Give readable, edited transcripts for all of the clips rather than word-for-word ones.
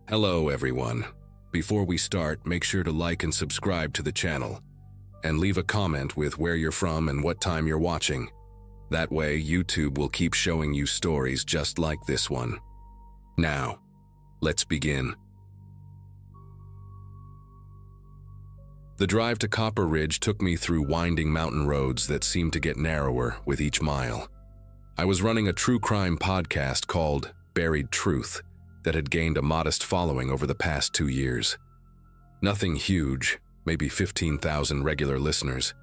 Hello everyone. Before we start, make sure to like and subscribe to the channel, and leave a comment with where you're from and what time you're watching. That way, YouTube will keep showing you stories just like this one. Now, let's begin. The drive to Copper Ridge took me through winding mountain roads that seemed to get narrower with each mile. I was running a true crime podcast called Buried Truth that had gained a modest following over the past 2 years. Nothing huge, maybe 15,000 regular listeners,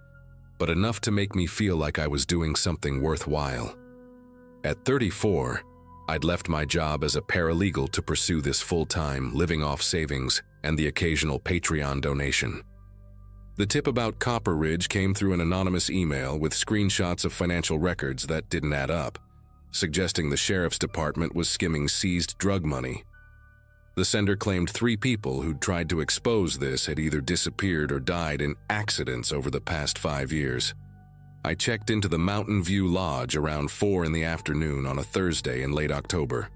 but enough to make me feel like I was doing something worthwhile. At 34, I'd left my job as a paralegal to pursue this full-time, living off savings and the occasional Patreon donation. The tip about Copper Ridge came through an anonymous email with screenshots of financial records that didn't add up, suggesting the sheriff's department was skimming seized drug money. The sender claimed 3 people who'd tried to expose this had either disappeared or died in accidents over the past 5 years. I checked into the Mountain View Lodge around 4 in the afternoon on a Thursday in late October.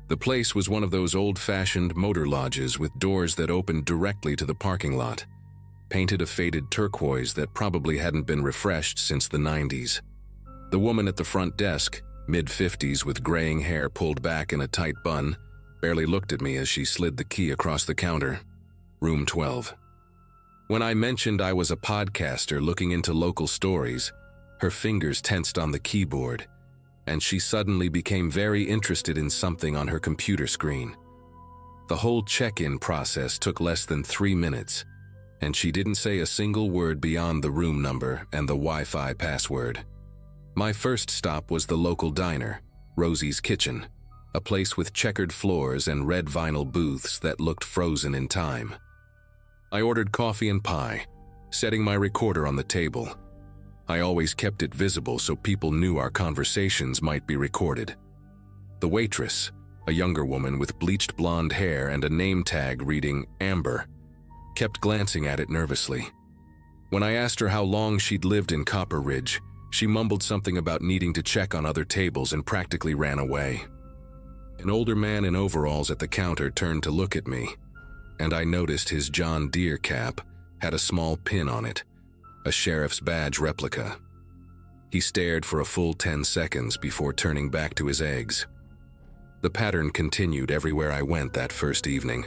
The place was one of those old-fashioned motor lodges with doors that opened directly to the parking lot, painted a faded turquoise that probably hadn't been refreshed since the 90s. The woman at the front desk, mid-50s with graying hair pulled back in a tight bun, barely looked at me as she slid the key across the counter. Room 12. When I mentioned I was a podcaster looking into local stories, her fingers tensed on the keyboard, and she suddenly became very interested in something on her computer screen. The whole check-in process took less than 3 minutes, and she didn't say a single word beyond the room number and the Wi-Fi password. My first stop was the local diner, Rosie's Kitchen, a place with checkered floors and red vinyl booths that looked frozen in time. I ordered coffee and pie, setting my recorder on the table. I always kept it visible so people knew our conversations might be recorded. The waitress, a younger woman with bleached blonde hair and a name tag reading Amber, kept glancing at it nervously. When I asked her how long she'd lived in Copper Ridge, she mumbled something about needing to check on other tables and practically ran away. An older man in overalls at the counter turned to look at me, and I noticed his John Deere cap had a small pin on it, a sheriff's badge replica. He stared for a full 10 seconds before turning back to his eggs. The pattern continued everywhere I went that first evening.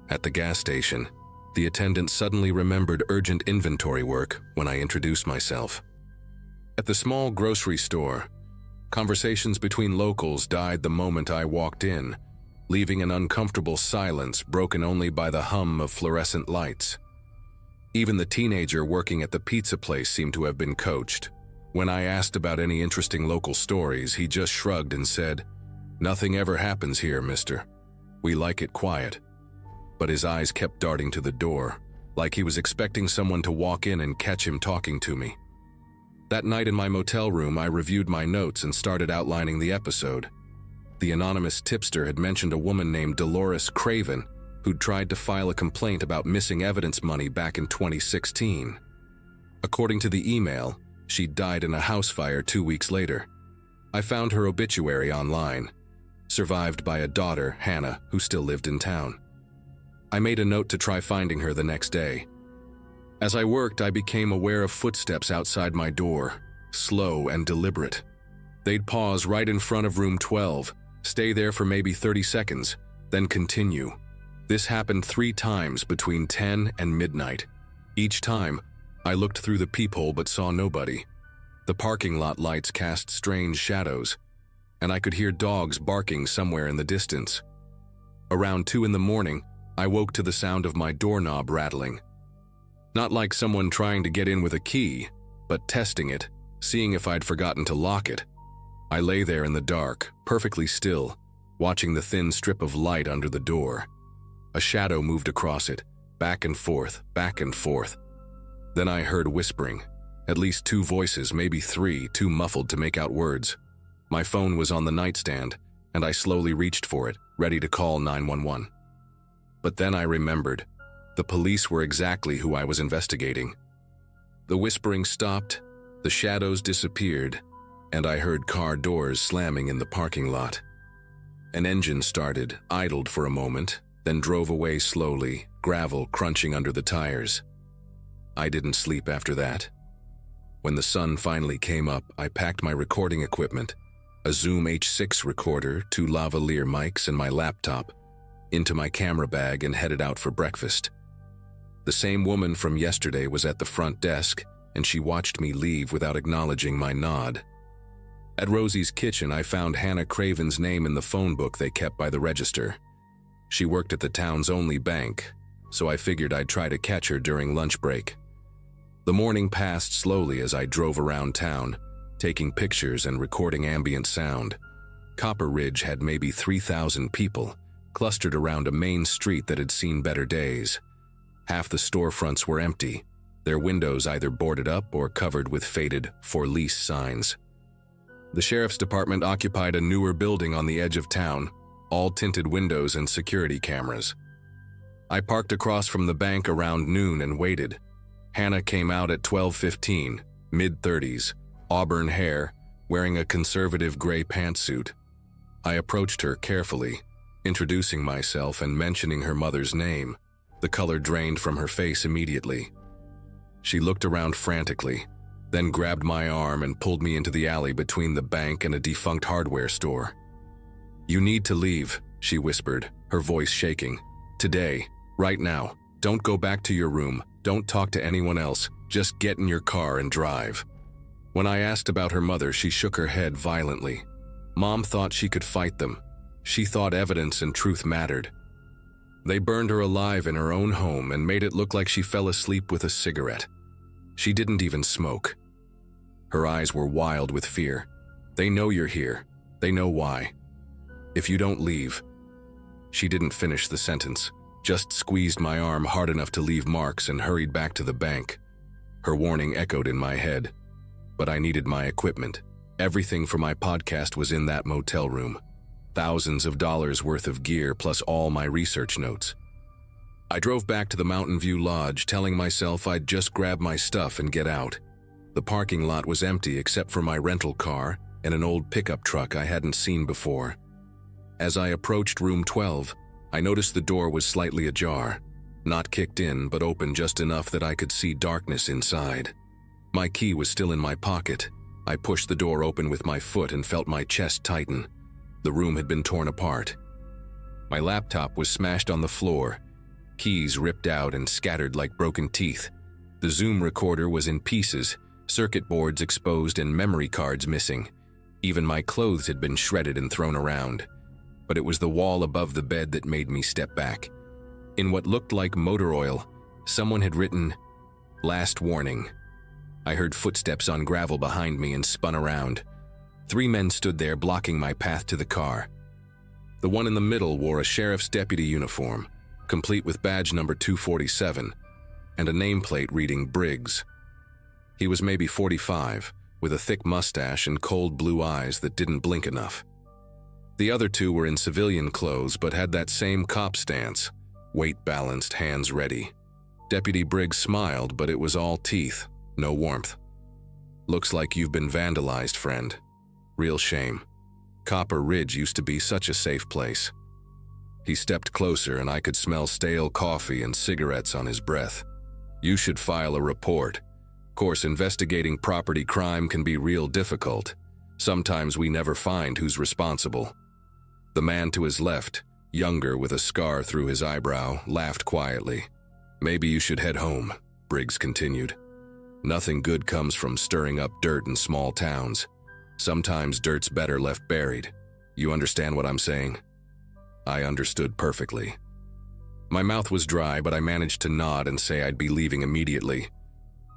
At the gas station, the attendant suddenly remembered urgent inventory work when I introduced myself. At the small grocery store, conversations between locals died the moment I walked in, leaving an uncomfortable silence broken only by the hum of fluorescent lights. Even the teenager working at the pizza place seemed to have been coached. When I asked about any interesting local stories, he just shrugged and said, "Nothing ever happens here, mister. We like it quiet." But his eyes kept darting to the door, like he was expecting someone to walk in and catch him talking to me. That night in my motel room, I reviewed my notes and started outlining the episode. The anonymous tipster had mentioned a woman named Dolores Craven who'd tried to file a complaint about missing evidence money back in 2016. According to the email, she died in a house fire 2 weeks later. I found her obituary online, survived by a daughter, Hannah, who still lived in town. I made a note to try finding her the next day. As I worked, I became aware of footsteps outside my door, slow and deliberate. They'd pause right in front of room 12, stay there for maybe 30 seconds, then continue. This happened 3 times between 10 and midnight. Each time, I looked through the peephole but saw nobody. The parking lot lights cast strange shadows, and I could hear dogs barking somewhere in the distance. Around 2 in the morning, I woke to the sound of my doorknob rattling. Not like someone trying to get in with a key, but testing it, seeing if I'd forgotten to lock it. I lay there in the dark, perfectly still, watching the thin strip of light under the door. A shadow moved across it, back and forth, back and forth. Then I heard whispering, at least 2 voices, maybe 3, too muffled to make out words. My phone was on the nightstand, and I slowly reached for it, ready to call 911. But then I remembered. The police were exactly who I was investigating. The whispering stopped, the shadows disappeared, and I heard car doors slamming in the parking lot. An engine started, idled for a moment, then drove away slowly, gravel crunching under the tires. I didn't sleep after that. When the sun finally came up, I packed my recording equipment, a Zoom H6 recorder, 2 lavalier mics, and my laptop, into my camera bag and headed out for breakfast. The same woman from yesterday was at the front desk, and she watched me leave without acknowledging my nod. At Rosie's kitchen, I found Hannah Craven's name in the phone book they kept by the register. She worked at the town's only bank, so I figured I'd try to catch her during lunch break. The morning passed slowly as I drove around town, taking pictures and recording ambient sound. Copper Ridge had maybe 3,000 people, clustered around a main street that had seen better days. Half the storefronts were empty, their windows either boarded up or covered with faded "for lease" signs. The sheriff's department occupied a newer building on the edge of town, all tinted windows and security cameras. I parked across from the bank around noon and waited. Hannah came out at 12:15, mid-30s, auburn hair, wearing a conservative gray pantsuit. I approached her carefully, introducing myself and mentioning her mother's name. The color drained from her face immediately. She looked around frantically, then grabbed my arm and pulled me into the alley between the bank and a defunct hardware store. "You need to leave," she whispered, her voice shaking. "Today, right now. Don't go back to your room. Don't talk to anyone else. Just get in your car and drive." When I asked about her mother, she shook her head violently. Mom thought she could fight them. She thought evidence and truth mattered. They burned her alive in her own home and made it look like she fell asleep with a cigarette. She didn't even smoke. Her eyes were wild with fear. "They know you're here. They know why. If you don't leave..." She didn't finish the sentence, just squeezed my arm hard enough to leave marks and hurried back to the bank. Her warning echoed in my head. But I needed my equipment. Everything for my podcast was in that motel room. Thousands of dollars worth of gear plus all my research notes. I drove back to the Mountain View Lodge, telling myself I'd just grab my stuff and get out. The parking lot was empty except for my rental car and an old pickup truck I hadn't seen before. As I approached room 12, I noticed the door was slightly ajar. Not kicked in, but open just enough that I could see darkness inside. My key was still in my pocket. I pushed the door open with my foot and felt my chest tighten. The room had been torn apart. My laptop was smashed on the floor, keys ripped out and scattered like broken teeth. The Zoom recorder was in pieces, circuit boards exposed and memory cards missing. Even my clothes had been shredded and thrown around. But it was the wall above the bed that made me step back. In what looked like motor oil, someone had written, "Last warning." I heard footsteps on gravel behind me and spun around. 3 men stood there blocking my path to the car. The one in the middle wore a sheriff's deputy uniform, complete with badge number 247, and a nameplate reading Briggs. He was maybe 45, with a thick mustache and cold blue eyes that didn't blink enough. The other 2 were in civilian clothes but had that same cop stance, weight balanced, hands ready. Deputy Briggs smiled, but it was all teeth, no warmth. "Looks like you've been vandalized, friend. Real shame. Copper Ridge used to be such a safe place." He stepped closer and I could smell stale coffee and cigarettes on his breath. "You should file a report. Of course, investigating property crime can be real difficult. Sometimes we never find who's responsible." The man to his left, younger with a scar through his eyebrow, laughed quietly. "Maybe you should head home," Briggs continued. "Nothing good comes from stirring up dirt in small towns. Sometimes dirt's better left buried. You understand what I'm saying?" I understood perfectly. My mouth was dry, but I managed to nod and say I'd be leaving immediately.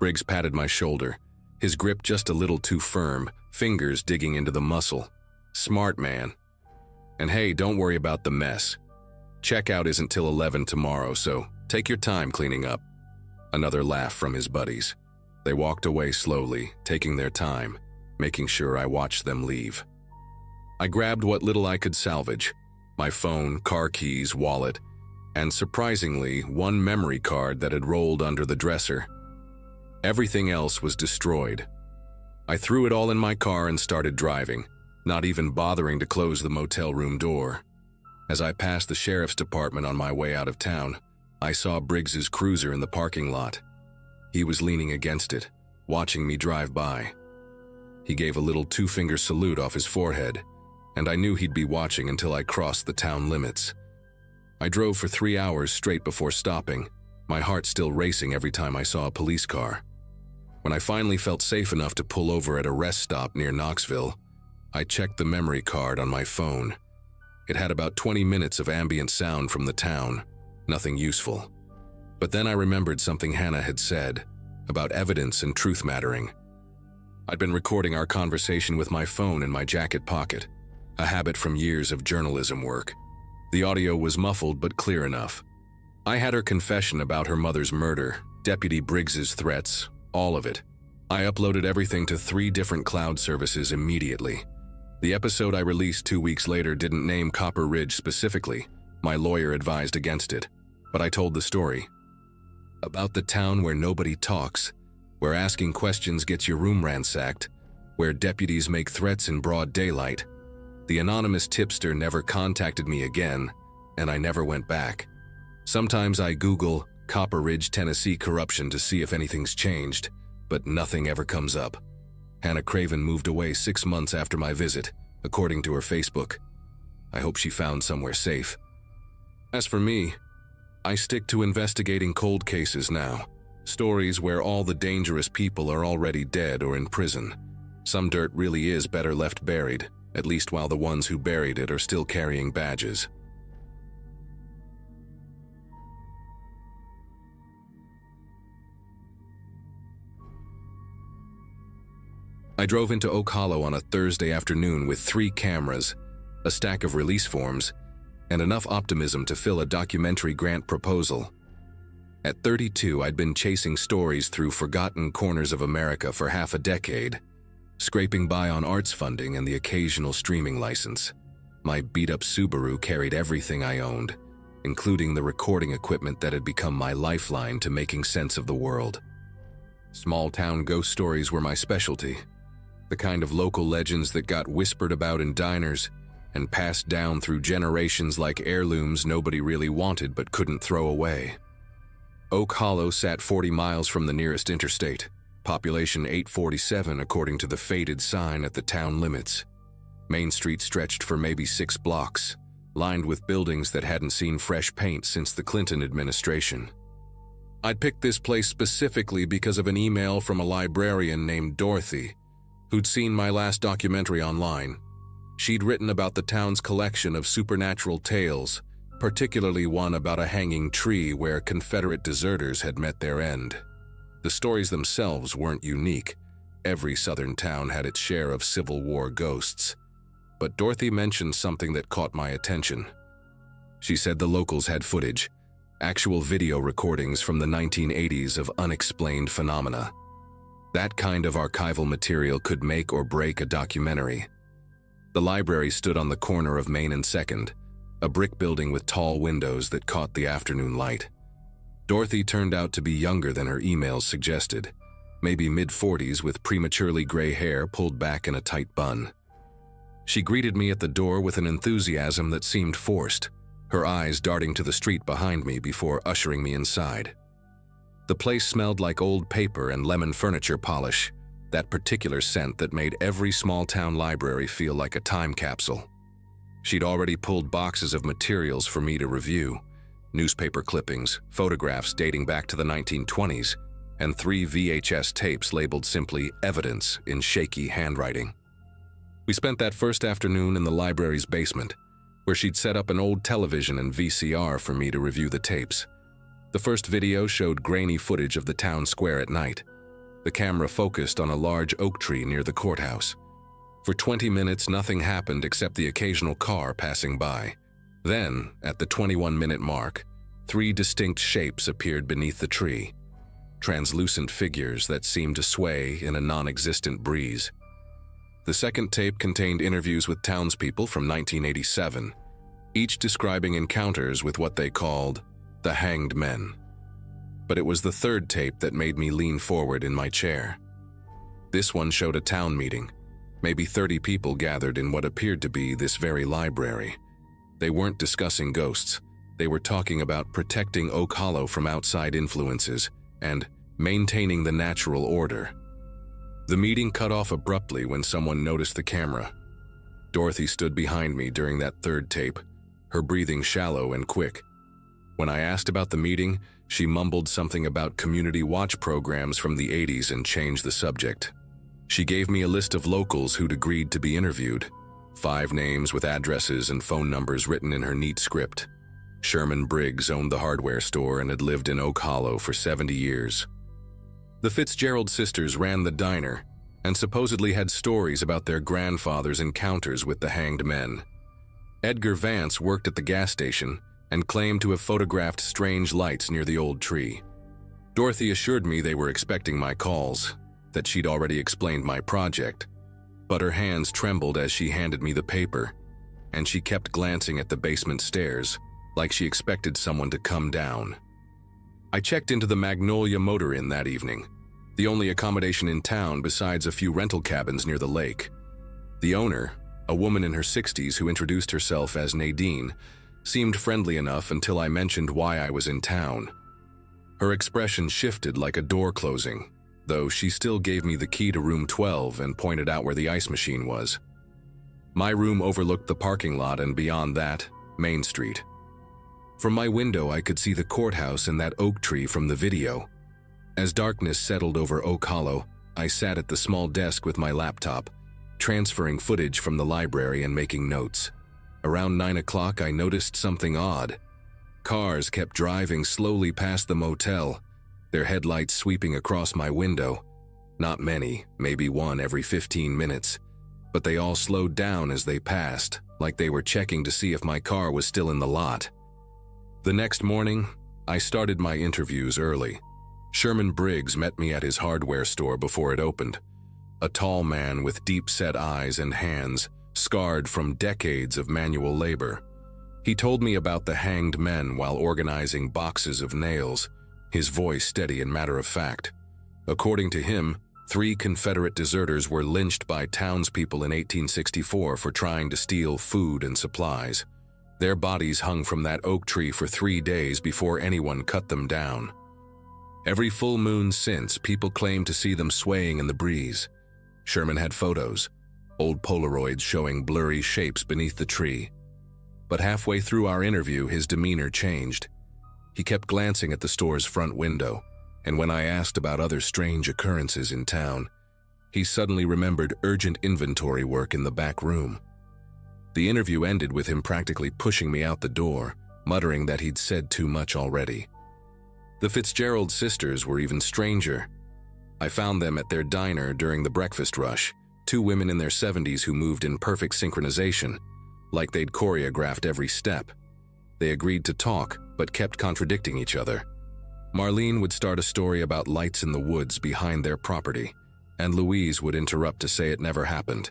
Briggs patted my shoulder, his grip just a little too firm, fingers digging into the muscle. "Smart man. And hey, don't worry about the mess. Checkout isn't till 11 tomorrow, so take your time cleaning up." Another laugh from his buddies. They walked away slowly, taking their time, making sure I watched them leave. I grabbed what little I could salvage: my phone, car keys, wallet, and surprisingly, one memory card that had rolled under the dresser. Everything else was destroyed. I threw it all in my car and started driving, not even bothering to close the motel room door. As I passed the sheriff's department on my way out of town, I saw Briggs's cruiser in the parking lot. He was leaning against it, watching me drive by. He gave a little two-finger salute off his forehead, and I knew he'd be watching until I crossed the town limits. I drove for 3 hours straight before stopping, my heart still racing every time I saw a police car. When I finally felt safe enough to pull over at a rest stop near Knoxville, I checked the memory card on my phone. It had about 20 minutes of ambient sound from the town, nothing useful. But then I remembered something Hannah had said about evidence and truth mattering. I'd been recording our conversation with my phone in my jacket pocket, a habit from years of journalism work. The audio was muffled but clear enough. I had her confession about her mother's murder, Deputy Briggs's threats, all of it. I uploaded everything to 3 different cloud services immediately. The episode I released 2 weeks later didn't name Copper Ridge specifically. My lawyer advised against it, but I told the story. About the town where nobody talks, where asking questions gets your room ransacked, where deputies make threats in broad daylight. The anonymous tipster never contacted me again, and I never went back. Sometimes I Google Copper Ridge, Tennessee corruption to see if anything's changed, but nothing ever comes up. Hannah Craven moved away 6 months after my visit, according to her Facebook. I hope she found somewhere safe. As for me, I stick to investigating cold cases now. Stories where all the dangerous people are already dead or in prison. Some dirt really is better left buried, at least while the ones who buried it are still carrying badges. I drove into Oak Hollow on a Thursday afternoon with 3 cameras, a stack of release forms, and enough optimism to fill a documentary grant proposal. At 32, I'd been chasing stories through forgotten corners of America for half a decade, scraping by on arts funding and the occasional streaming license. My beat-up Subaru carried everything I owned, including the recording equipment that had become my lifeline to making sense of the world. Small-town ghost stories were my specialty, the kind of local legends that got whispered about in diners and passed down through generations like heirlooms nobody really wanted but couldn't throw away. Oak Hollow sat 40 miles from the nearest interstate, population 847 according to the faded sign at the town limits. Main Street stretched for maybe 6 blocks, lined with buildings that hadn't seen fresh paint since the Clinton administration. I'd picked this place specifically because of an email from a librarian named Dorothy, who'd seen my last documentary online. She'd written about the town's collection of supernatural tales, particularly one about a hanging tree where Confederate deserters had met their end. The stories themselves weren't unique. Every southern town had its share of Civil War ghosts. But Dorothy mentioned something that caught my attention. She said the locals had footage, actual video recordings from the 1980s of unexplained phenomena. That kind of archival material could make or break a documentary. The library stood on the corner of Main and 2nd, a brick building with tall windows that caught the afternoon light. Dorothy turned out to be younger than her emails suggested, maybe mid-40s with prematurely gray hair pulled back in a tight bun. She greeted me at the door with an enthusiasm that seemed forced, her eyes darting to the street behind me before ushering me inside. The place smelled like old paper and lemon furniture polish, that particular scent that made every small-town library feel like a time capsule. She'd already pulled boxes of materials for me to review, newspaper clippings, photographs dating back to the 1920s, and 3 VHS tapes labeled simply "Evidence" in shaky handwriting. We spent that first afternoon in the library's basement, where she'd set up an old television and VCR for me to review the tapes. The first video showed grainy footage of the town square at night. The camera focused on a large oak tree near the courthouse. For 20 minutes, nothing happened except the occasional car passing by. Then, at the 21-minute mark, 3 distinct shapes appeared beneath the tree, translucent figures that seemed to sway in a non-existent breeze. The second tape contained interviews with townspeople from 1987, each describing encounters with what they called the hanged men. But it was the third tape that made me lean forward in my chair. This one showed a town meeting, maybe 30 people gathered in what appeared to be this very library. They weren't discussing ghosts. They were talking about protecting Oak Hollow from outside influences and maintaining the natural order. The meeting cut off abruptly when someone noticed the camera. Dorothy stood behind me during that third tape, her breathing shallow and quick. When I asked about the meeting, she mumbled something about community watch programs from the 80s and changed the subject. She gave me a list of locals who'd agreed to be interviewed, 5 names with addresses and phone numbers written in her neat script. Sherman Briggs owned the hardware store and had lived in Oak Hollow for 70 years. The Fitzgerald sisters ran the diner and supposedly had stories about their grandfather's encounters with the hanged men. Edgar Vance worked at the gas station and claimed to have photographed strange lights near the old tree. Dorothy assured me they were expecting my calls, that she'd already explained my project, but her hands trembled as she handed me the paper, and she kept glancing at the basement stairs, like she expected someone to come down. I checked into the Magnolia Motor Inn that evening, the only accommodation in town besides a few rental cabins near the lake. The owner, a woman in her 60s who introduced herself as Nadine, seemed friendly enough until I mentioned why I was in town. Her expression shifted like a door closing, though she still gave me the key to room 12 and pointed out where the ice machine was. My room overlooked the parking lot and beyond that, Main Street. From my window, I could see the courthouse and that oak tree from the video. As darkness settled over Oak Hollow, I sat at the small desk with my laptop, transferring footage from the library and making notes. Around 9 o'clock, I noticed something odd. Cars kept driving slowly past the motel, their headlights sweeping across my window. Not many, maybe one every 15 minutes, but they all slowed down as they passed, like they were checking to see if my car was still in the lot. The next morning, I started my interviews early. Sherman Briggs met me at his hardware store before it opened. A tall man with deep-set eyes and hands, scarred from decades of manual labor. He told me about the hanged men while organizing boxes of nails, his voice steady and matter-of-fact. According to him, 3 Confederate deserters were lynched by townspeople in 1864 for trying to steal food and supplies. Their bodies hung from that oak tree for 3 days before anyone cut them down. Every full moon since, people claimed to see them swaying in the breeze. Sherman had photos, old Polaroids showing blurry shapes beneath the tree. But halfway through our interview, his demeanor changed. He kept glancing at the store's front window, and when I asked about other strange occurrences in town, he suddenly remembered urgent inventory work in the back room. The interview ended with him practically pushing me out the door, muttering that he'd said too much already. The Fitzgerald sisters were even stranger. I found them at their diner during the breakfast rush, 2 women in their 70s who moved in perfect synchronization, like they'd choreographed every step. They agreed to talk, but kept contradicting each other. Marlene would start a story about lights in the woods behind their property, and Louise would interrupt to say it never happened.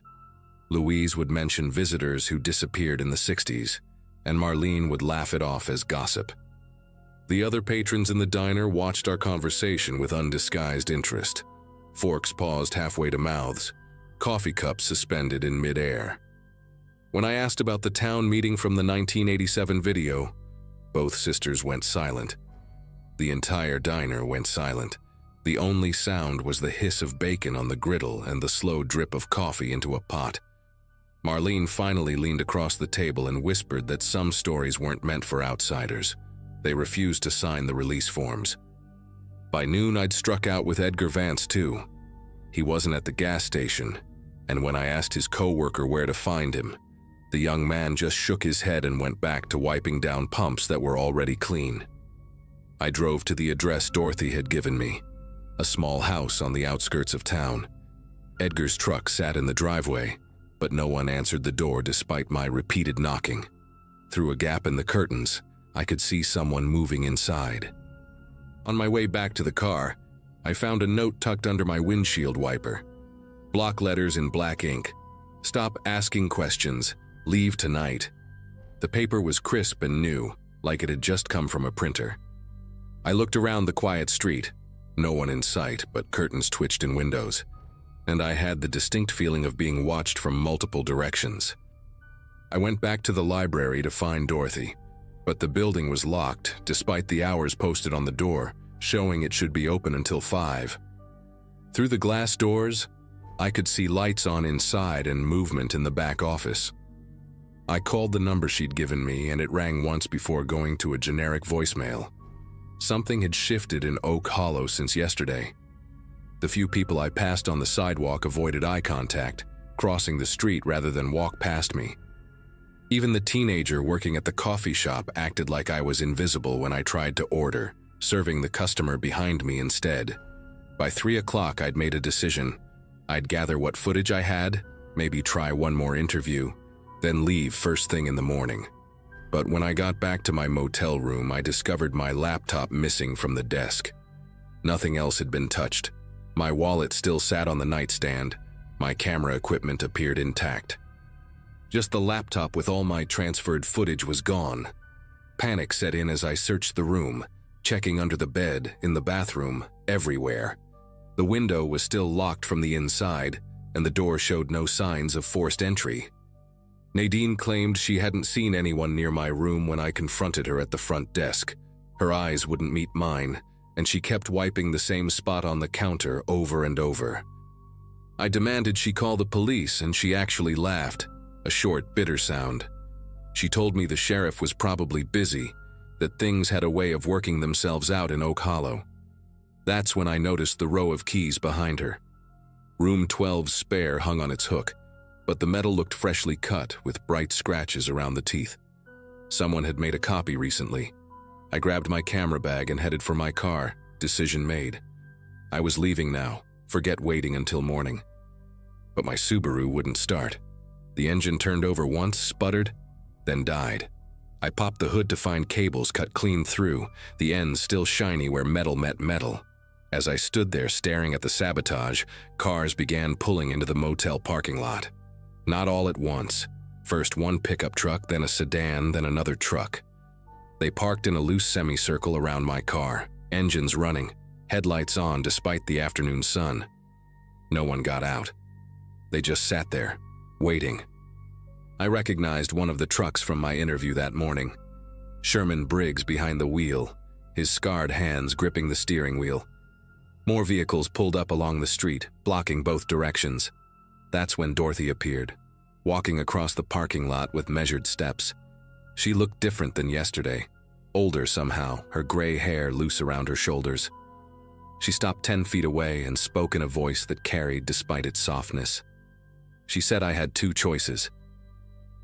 Louise would mention visitors who disappeared in the 60s, and Marlene would laugh it off as gossip. The other patrons in the diner watched our conversation with undisguised interest. Forks paused halfway to mouths, coffee cups suspended in mid-air. When I asked about the town meeting from the 1987 video, both sisters went silent. The entire diner went silent. The only sound was the hiss of bacon on the griddle and the slow drip of coffee into a pot. Marlene finally leaned across the table and whispered that some stories weren't meant for outsiders. They refused to sign the release forms. By noon, I'd struck out with Edgar Vance, too. He wasn't at the gas station, and when I asked his co-worker where to find him, the young man just shook his head and went back to wiping down pumps that were already clean. I drove to the address Dorothy had given me, a small house on the outskirts of town. Edgar's truck sat in the driveway, but no one answered the door despite my repeated knocking. Through a gap in the curtains, I could see someone moving inside. On my way back to the car, I found a note tucked under my windshield wiper. Block letters in black ink. Stop asking questions. Leave tonight. The paper was crisp and new, like it had just come from a printer. I looked around the quiet street. No one in sight, but curtains twitched in windows, and I had the distinct feeling of being watched from multiple directions. I went back to the library to find Dorothy, but the building was locked despite the hours posted on the door, showing it should be open until 5. Through the glass doors, I could see lights on inside and movement in the back office. I called the number she'd given me, and it rang once before going to a generic voicemail. Something had shifted in Oak Hollow since yesterday. The few people I passed on the sidewalk avoided eye contact, crossing the street rather than walk past me. Even the teenager working at the coffee shop acted like I was invisible when I tried to order, serving the customer behind me instead. By 3 o'clock, I'd made a decision. I'd gather what footage I had, maybe try one more interview, then leave first thing in the morning. But when I got back to my motel room, I discovered my laptop missing from the desk. Nothing else had been touched. My wallet still sat on the nightstand. My camera equipment appeared intact. Just the laptop with all my transferred footage was gone. Panic set in as I searched the room, checking under the bed, in the bathroom, everywhere. The window was still locked from the inside, and the door showed no signs of forced entry. Nadine claimed she hadn't seen anyone near my room when I confronted her at the front desk. Her eyes wouldn't meet mine, and she kept wiping the same spot on the counter over and over. I demanded she call the police, and she actually laughed, a short, bitter sound. She told me the sheriff was probably busy, that things had a way of working themselves out in Oak Hollow. That's when I noticed the row of keys behind her. Room 12's spare hung on its hook, but the metal looked freshly cut with bright scratches around the teeth. Someone had made a copy recently. I grabbed my camera bag and headed for my car, decision made. I was leaving now, forget waiting until morning. But my Subaru wouldn't start. The engine turned over once, sputtered, then died. I popped the hood to find cables cut clean through, the ends still shiny where metal met metal. As I stood there staring at the sabotage, cars began pulling into the motel parking lot. Not all at once. First one pickup truck, then a sedan, then another truck. They parked in a loose semicircle around my car, engines running, headlights on despite the afternoon sun. No one got out. They just sat there, waiting. I recognized one of the trucks from my interview that morning. Sherman Briggs behind the wheel, his scarred hands gripping the steering wheel. More vehicles pulled up along the street, blocking both directions. That's when Dorothy appeared, walking across the parking lot with measured steps. She looked different than yesterday, older somehow, her gray hair loose around her shoulders. She stopped 10 feet away and spoke in a voice that carried despite its softness. She said I had 2 choices.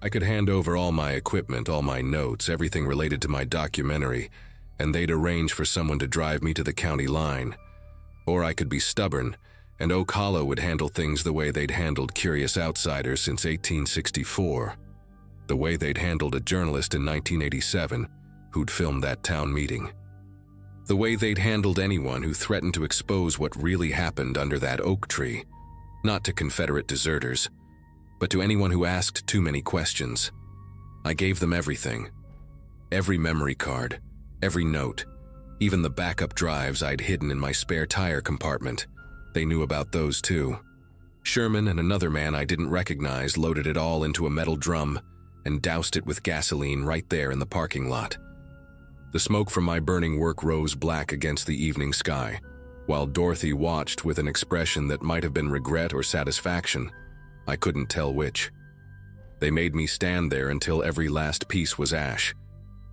I could hand over all my equipment, all my notes, everything related to my documentary, and they'd arrange for someone to drive me to the county line. Or I could be stubborn, and Oak Hollow would handle things the way they'd handled curious outsiders since 1864. The way they'd handled a journalist in 1987 who'd filmed that town meeting. The way they'd handled anyone who threatened to expose what really happened under that oak tree. Not to Confederate deserters, but to anyone who asked too many questions. I gave them everything. Every memory card, every note, even the backup drives I'd hidden in my spare tire compartment. They knew about those too. Sherman and another man I didn't recognize loaded it all into a metal drum and doused it with gasoline right there in the parking lot. The smoke from my burning work rose black against the evening sky, while Dorothy watched with an expression that might have been regret or satisfaction. I couldn't tell which. They made me stand there until every last piece was ash.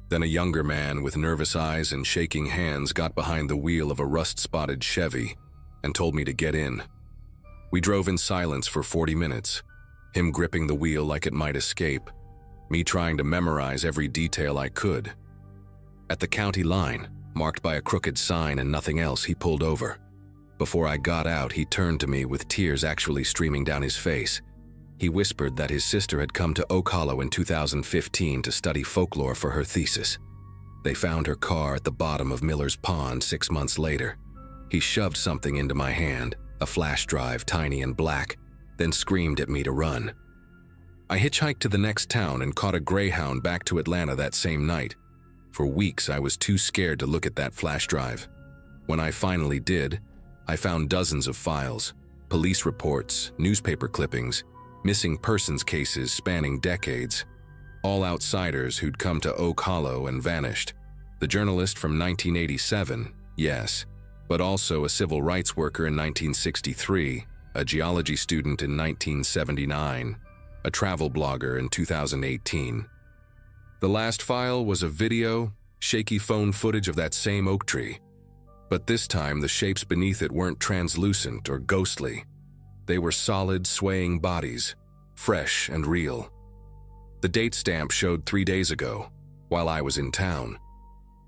Then a younger man with nervous eyes and shaking hands got behind the wheel of a rust-spotted Chevy and told me to get in. We drove in silence for 40 minutes, him gripping the wheel like it might escape, me trying to memorize every detail I could. At the county line, marked by a crooked sign and nothing else, he pulled over. Before I got out, he turned to me with tears actually streaming down his face. He whispered that his sister had come to Oak Hollow in 2015 to study folklore for her thesis. They found her car at the bottom of Miller's Pond 6 months later. He shoved something into my hand, a flash drive, tiny and black, then screamed at me to run. I hitchhiked to the next town and caught a Greyhound back to Atlanta that same night. For weeks, I was too scared to look at that flash drive. When I finally did, I found dozens of files, police reports, newspaper clippings, missing persons cases spanning decades. all outsiders who'd come to Oak Hollow and vanished. The journalist from 1987, yes, but also a civil rights worker in 1963, a geology student in 1979, a travel blogger in 2018. The last file was a video, shaky phone footage of that same oak tree. But this time, the shapes beneath it weren't translucent or ghostly. They were solid, swaying bodies, fresh and real. The date stamp showed 3 days ago, while I was in town.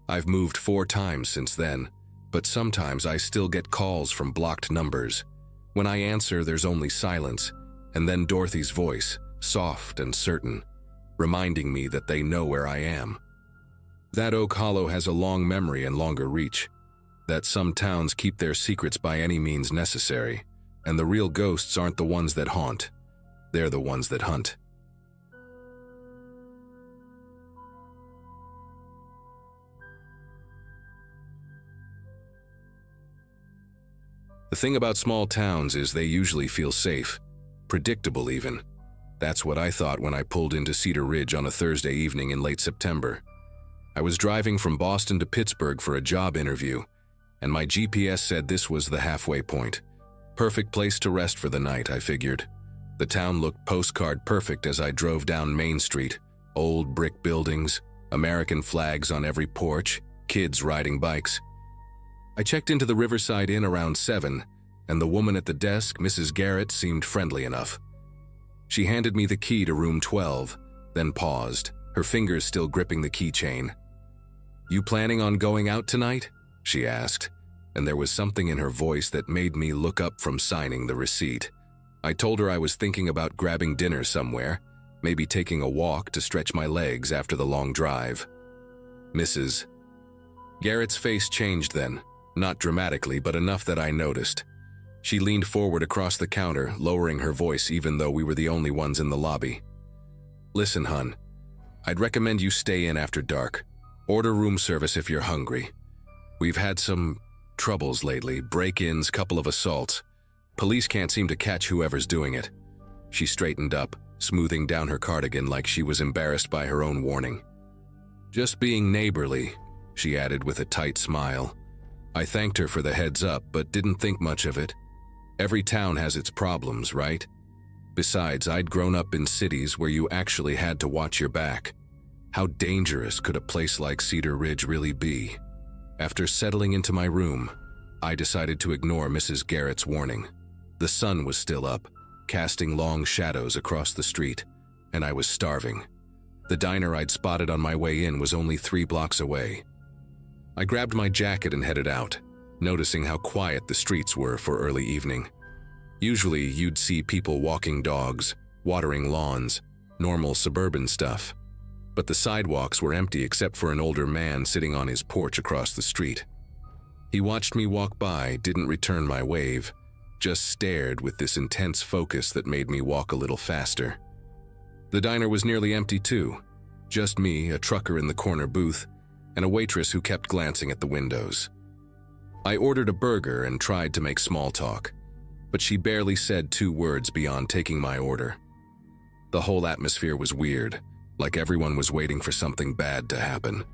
I've moved 4 times since then, but sometimes I still get calls from blocked numbers. When I answer, there's only silence, and then Dorothy's voice, soft and certain, reminding me that they know where I am. That Oak Hollow has a long memory and longer reach, that some towns keep their secrets by any means necessary, and the real ghosts aren't the ones that haunt, they're the ones that hunt. The thing about small towns is they usually feel safe, predictable even. That's what I thought when I pulled into Cedar Ridge on a Thursday evening in late September. I was driving from Boston to Pittsburgh for a job interview, and my GPS said this was the halfway point. Perfect place to rest for the night, I figured. The town looked postcard perfect as I drove down Main Street. Old brick buildings, American flags on every porch, kids riding bikes. I checked into the Riverside Inn around 7, and the woman at the desk, Mrs. Garrett, seemed friendly enough. She handed me the key to room 12, then paused, her fingers still gripping the keychain. "You planning on going out tonight?" she asked, and there was something in her voice that made me look up from signing the receipt. I told her I was thinking about grabbing dinner somewhere, maybe taking a walk to stretch my legs after the long drive. Mrs. Garrett's face changed then, not dramatically, but enough that I noticed. She leaned forward across the counter, lowering her voice even though we were the only ones in the lobby. "Listen, hun, I'd recommend you stay in after dark. Order room service if you're hungry. We've had some troubles lately, break-ins, couple of assaults. Police can't seem to catch whoever's doing it." She straightened up, smoothing down her cardigan like she was embarrassed by her own warning. "Just being neighborly," she added with a tight smile. I thanked her for the heads up, but didn't think much of it. Every town has its problems, right? Besides, I'd grown up in cities where you actually had to watch your back. How dangerous could a place like Cedar Ridge really be? After settling into my room, I decided to ignore Mrs. Garrett's warning. The sun was still up, casting long shadows across the street, and I was starving. The diner I'd spotted on my way in was only 3 blocks away. I grabbed my jacket and headed out, noticing how quiet the streets were for early evening. Usually, you'd see people walking dogs, watering lawns, normal suburban stuff. But the sidewalks were empty except for an older man sitting on his porch across the street. He watched me walk by, didn't return my wave, just stared with this intense focus that made me walk a little faster. The diner was nearly empty too. Just me, a trucker in the corner booth, and a waitress who kept glancing at the windows. I ordered a burger and tried to make small talk, but she barely said 2 words beyond taking my order. The whole atmosphere was weird, like everyone was waiting for something bad to happen.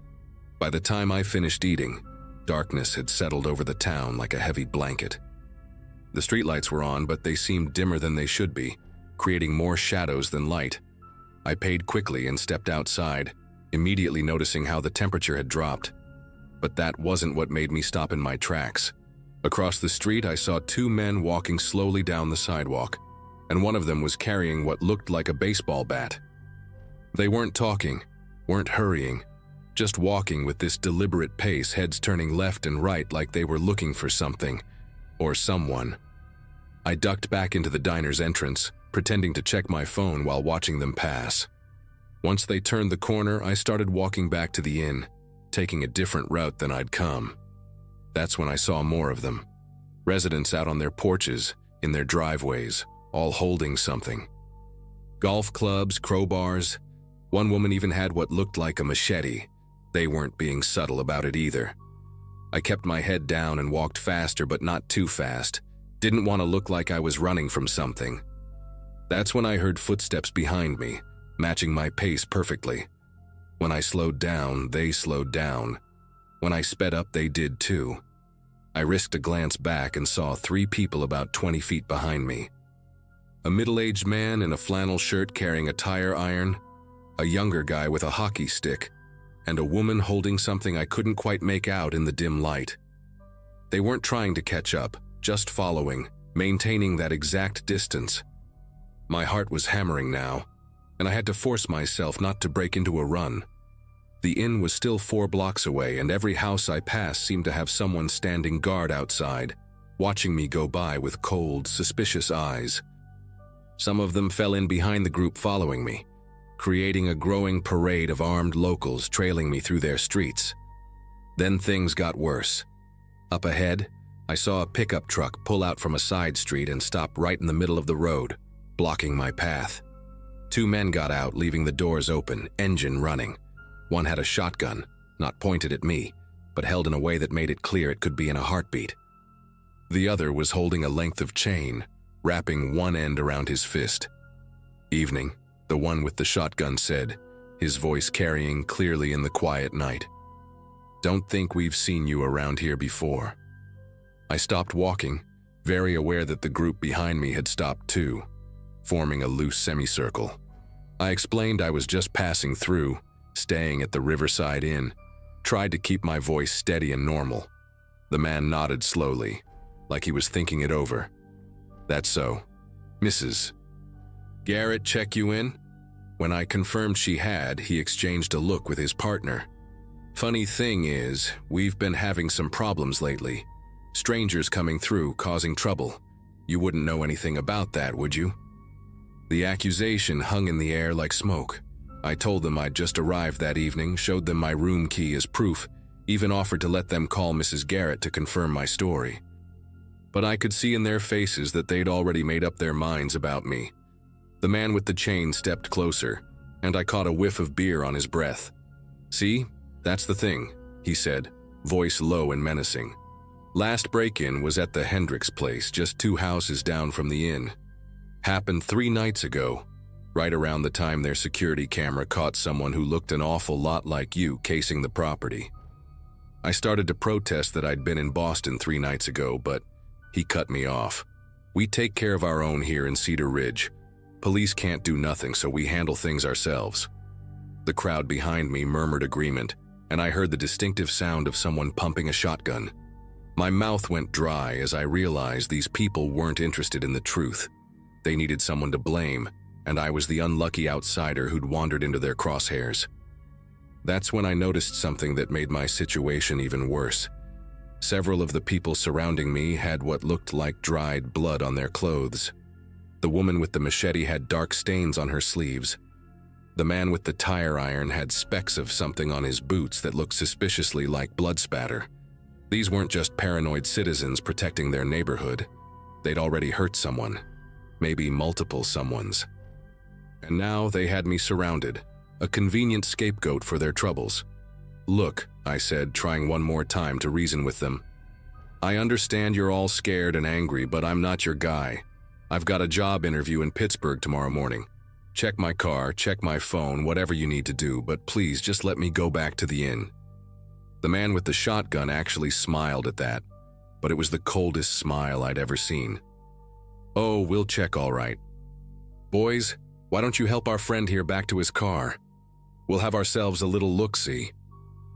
By the time I finished eating, darkness had settled over the town like a heavy blanket. The streetlights were on, but they seemed dimmer than they should be, creating more shadows than light. I paid quickly and stepped outside, immediately noticing how the temperature had dropped. But that wasn't what made me stop in my tracks. Across the street, I saw 2 men walking slowly down the sidewalk, and one of them was carrying what looked like a baseball bat. They weren't talking, weren't hurrying, just walking with this deliberate pace, heads turning left and right like they were looking for something, or someone. I ducked back into the diner's entrance, pretending to check my phone while watching them pass. Once they turned the corner, I started walking back to the inn, taking a different route than I'd come. That's when I saw more of them. Residents out on their porches, in their driveways, all holding something. Golf clubs, crowbars. One woman even had what looked like a machete. They weren't being subtle about it either. I kept my head down and walked faster, but not too fast. Didn't want to look like I was running from something. That's when I heard footsteps behind me, matching my pace perfectly. When I slowed down, they slowed down. When I sped up, they did too. I risked a glance back and saw 3 people about 20 feet behind me. A middle-aged man in a flannel shirt carrying a tire iron, a younger guy with a hockey stick, and a woman holding something I couldn't quite make out in the dim light. They weren't trying to catch up, just following, maintaining that exact distance. My heart was hammering now, and I had to force myself not to break into a run. The inn was still 4 blocks away, and every house I passed seemed to have someone standing guard outside, watching me go by with cold, suspicious eyes. Some of them fell in behind the group following me, creating a growing parade of armed locals trailing me through their streets. Then things got worse. Up ahead, I saw a pickup truck pull out from a side street and stop right in the middle of the road, blocking my path. 2 men got out, leaving the doors open, engine running. One had a shotgun, not pointed at me, but held in a way that made it clear it could be in a heartbeat. The other was holding a length of chain, wrapping one end around his fist. "Evening," the one with the shotgun said, his voice carrying clearly in the quiet night. "Don't think we've seen you around here before." I stopped walking, very aware that the group behind me had stopped too, forming a loose semicircle. I explained I was just passing through, staying at the Riverside Inn, tried to keep my voice steady and normal. The man nodded slowly, like he was thinking it over. "That's so. Mrs. Garrett check you in?" When I confirmed she had, he exchanged a look with his partner. "Funny thing is, we've been having some problems lately. Strangers coming through, causing trouble. You wouldn't know anything about that, would you?" The accusation hung in the air like smoke. I told them I'd just arrived that evening, showed them my room key as proof, even offered to let them call Mrs. Garrett to confirm my story. But I could see in their faces that they'd already made up their minds about me. The man with the chain stepped closer, and I caught a whiff of beer on his breath. "See, that's the thing," he said, voice low and menacing. "Last break-in was at the Hendricks place, just 2 houses down from the inn. Happened 3 nights ago, right around the time their security camera caught someone who looked an awful lot like you casing the property." I started to protest that I'd been in Boston 3 nights ago, but he cut me off. "We take care of our own here in Cedar Ridge. Police can't do nothing, so we handle things ourselves." The crowd behind me murmured agreement, and I heard the distinctive sound of someone pumping a shotgun. My mouth went dry as I realized these people weren't interested in the truth. They needed someone to blame, and I was the unlucky outsider who'd wandered into their crosshairs. That's when I noticed something that made my situation even worse. Several of the people surrounding me had what looked like dried blood on their clothes. The woman with the machete had dark stains on her sleeves. The man with the tire iron had specks of something on his boots that looked suspiciously like blood spatter. These weren't just paranoid citizens protecting their neighborhood. They'd already hurt someone, maybe multiple someones. And now they had me surrounded, a convenient scapegoat for their troubles. "Look," I said, trying one more time to reason with them. "I understand you're all scared and angry, but I'm not your guy. I've got a job interview in Pittsburgh tomorrow morning. Check my car, check my phone, whatever you need to do, but please just let me go back to the inn." The man with the shotgun actually smiled at that, but it was the coldest smile I'd ever seen. "Oh, we'll check all right. Boys, why don't you help our friend here back to his car? We'll have ourselves a little look-see."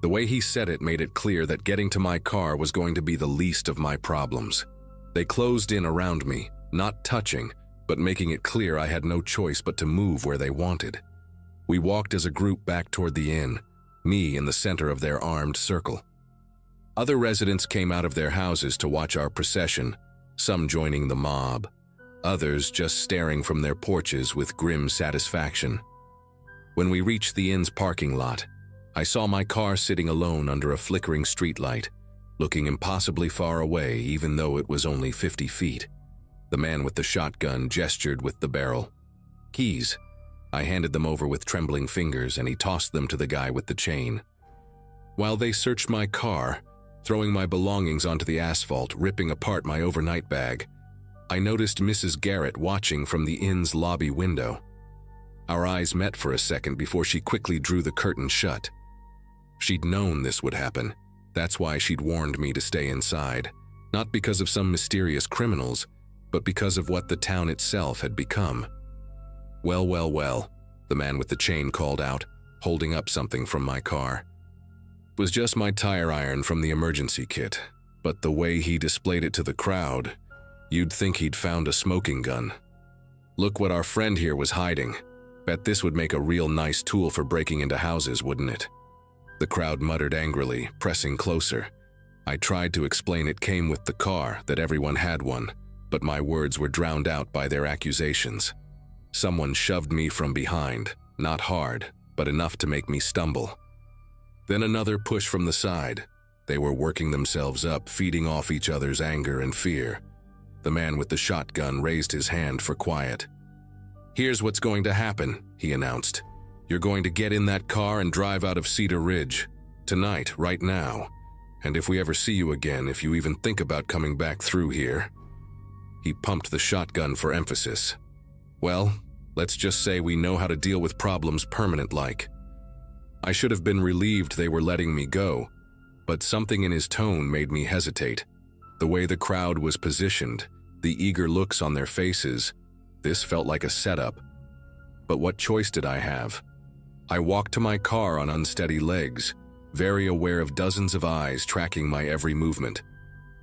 The way he said it made it clear that getting to my car was going to be the least of my problems. They closed in around me, not touching, but making it clear I had no choice but to move where they wanted. We walked as a group back toward the inn, me in the center of their armed circle. Other residents came out of their houses to watch our procession, some joining the mob, others just staring from their porches with grim satisfaction. When we reached the inn's parking lot, I saw my car sitting alone under a flickering streetlight, looking impossibly far away even though it was only 50 feet. The man with the shotgun gestured with the barrel. "Keys." I handed them over with trembling fingers, and he tossed them to the guy with the chain. While they searched my car, throwing my belongings onto the asphalt, ripping apart my overnight bag, I noticed Mrs. Garrett watching from the inn's lobby window. Our eyes met for a second before she quickly drew the curtain shut. She'd known this would happen. That's why she'd warned me to stay inside, not because of some mysterious criminals, but because of what the town itself had become. Well, well, well, the man with the chain called out, holding up something from my car. It was just my tire iron from the emergency kit, but the way he displayed it to the crowd, you'd think he'd found a smoking gun. Look what our friend here was hiding. Bet this would make a real nice tool for breaking into houses, wouldn't it? The crowd muttered angrily, pressing closer. I tried to explain it came with the car, that everyone had one, but my words were drowned out by their accusations. Someone shoved me from behind, not hard, but enough to make me stumble. Then another push from the side. They were working themselves up, feeding off each other's anger and fear. The man with the shotgun raised his hand for quiet. "Here's what's going to happen," he announced. "You're going to get in that car and drive out of Cedar Ridge. Tonight, right now. And if we ever see you again, if you even think about coming back through here." He pumped the shotgun for emphasis. Well, let's just say we know how to deal with problems permanent-like. I should have been relieved they were letting me go, but something in his tone made me hesitate. The way the crowd was positioned, the eager looks on their faces, this felt like a setup. But what choice did I have? I walked to my car on unsteady legs, very aware of dozens of eyes tracking my every movement.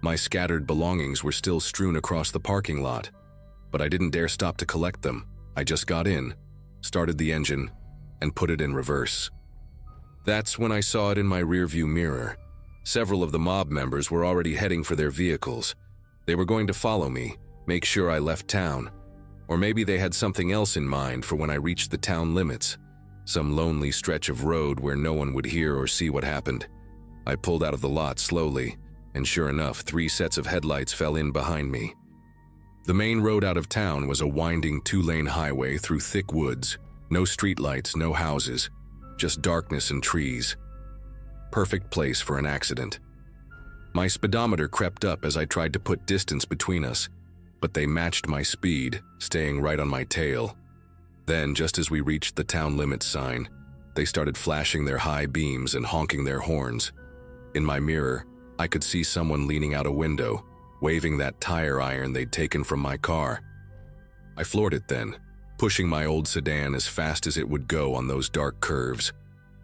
My scattered belongings were still strewn across the parking lot, but I didn't dare stop to collect them. I just got in, started the engine, and put it in reverse. That's when I saw it in my rearview mirror. Several of the mob members were already heading for their vehicles. They were going to follow me, make sure I left town. Or maybe they had something else in mind for when I reached the town limits. Some lonely stretch of road where no one would hear or see what happened. I pulled out of the lot slowly, and sure enough, 3 sets of headlights fell in behind me. The main road out of town was a winding 2-lane highway through thick woods. No streetlights, no houses, just darkness and trees. Perfect place for an accident. My speedometer crept up as I tried to put distance between us, but they matched my speed, staying right on my tail. Then, just as we reached the town limits sign, they started flashing their high beams and honking their horns. In my mirror, I could see someone leaning out a window, waving that tire iron they'd taken from my car. I floored it then, pushing my old sedan as fast as it would go on those dark curves.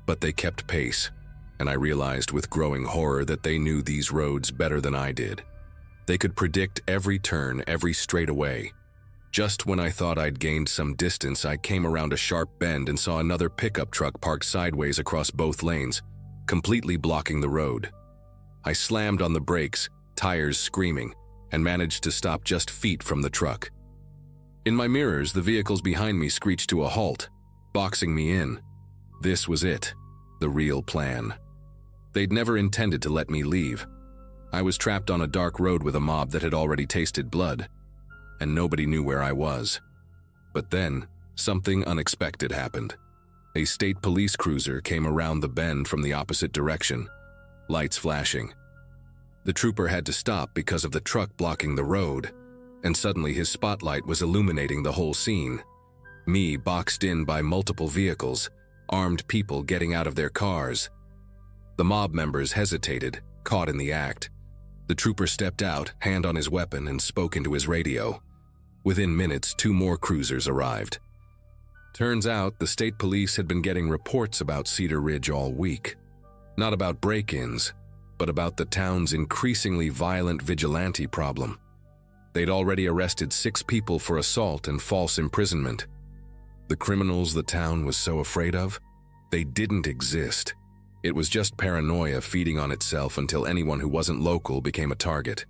But they kept pace, and I realized with growing horror that they knew these roads better than I did. They could predict every turn, every straightaway. Just when I thought I'd gained some distance, I came around a sharp bend and saw another pickup truck parked sideways across both lanes, completely blocking the road. I slammed on the brakes, tires screaming, and managed to stop just feet from the truck. In my mirrors, the vehicles behind me screeched to a halt, boxing me in. This was it, the real plan. They'd never intended to let me leave. I was trapped on a dark road with a mob that had already tasted blood, and nobody knew where I was. But then, something unexpected happened. A state police cruiser came around the bend from the opposite direction, lights flashing. The trooper had to stop because of the truck blocking the road, and suddenly his spotlight was illuminating the whole scene. Me boxed in by multiple vehicles, armed people getting out of their cars. The mob members hesitated, caught in the act. The trooper stepped out, hand on his weapon, and spoke into his radio. Within minutes, 2 more cruisers arrived. Turns out the state police had been getting reports about Cedar Ridge all week. Not about break-ins, but about the town's increasingly violent vigilante problem. They'd already arrested 6 people for assault and false imprisonment. The criminals the town was so afraid of? They didn't exist. It was just paranoia feeding on itself until anyone who wasn't local became a target.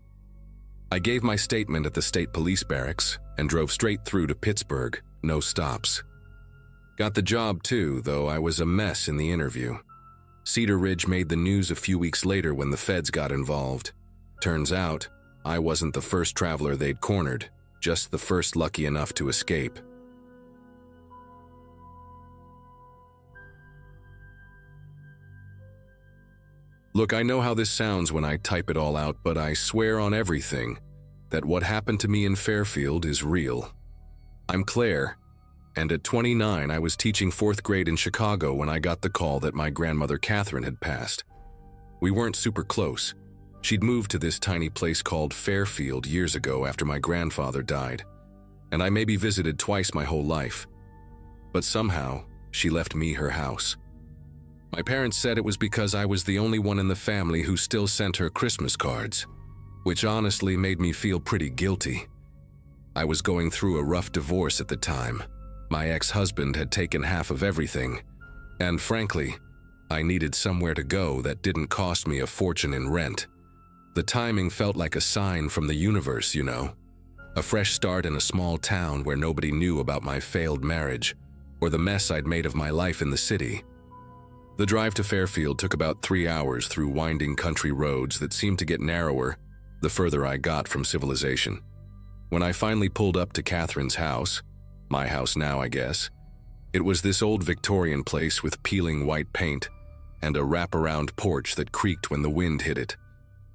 I gave my statement at the state police barracks and drove straight through to Pittsburgh, no stops. Got the job too, though I was a mess in the interview. Cedar Ridge made the news a few weeks later when the feds got involved. Turns out, I wasn't the first traveler they'd cornered, just the first lucky enough to escape. Look, I know how this sounds when I type it all out, but I swear on everything that what happened to me in Fairfield is real. I'm Claire, And at 29, I was teaching 4th grade in Chicago when I got the call that my grandmother Catherine had passed. We weren't super close. She'd moved to this tiny place called Fairfield years ago after my grandfather died, and I maybe visited twice my whole life. But somehow, she left me her house. My parents said it was because I was the only one in the family who still sent her Christmas cards, which honestly made me feel pretty guilty. I was going through a rough divorce at the time. My ex-husband had taken half of everything, and frankly, I needed somewhere to go that didn't cost me a fortune in rent. The timing felt like a sign from the universe, you know. A fresh start in a small town where nobody knew about my failed marriage or the mess I'd made of my life in the city. The drive to Fairfield took about 3 hours through winding country roads that seemed to get narrower the further I got from civilization. When I finally pulled up to Catherine's house, my house now, I guess, it was this old Victorian place with peeling white paint and a wraparound porch that creaked when the wind hit it.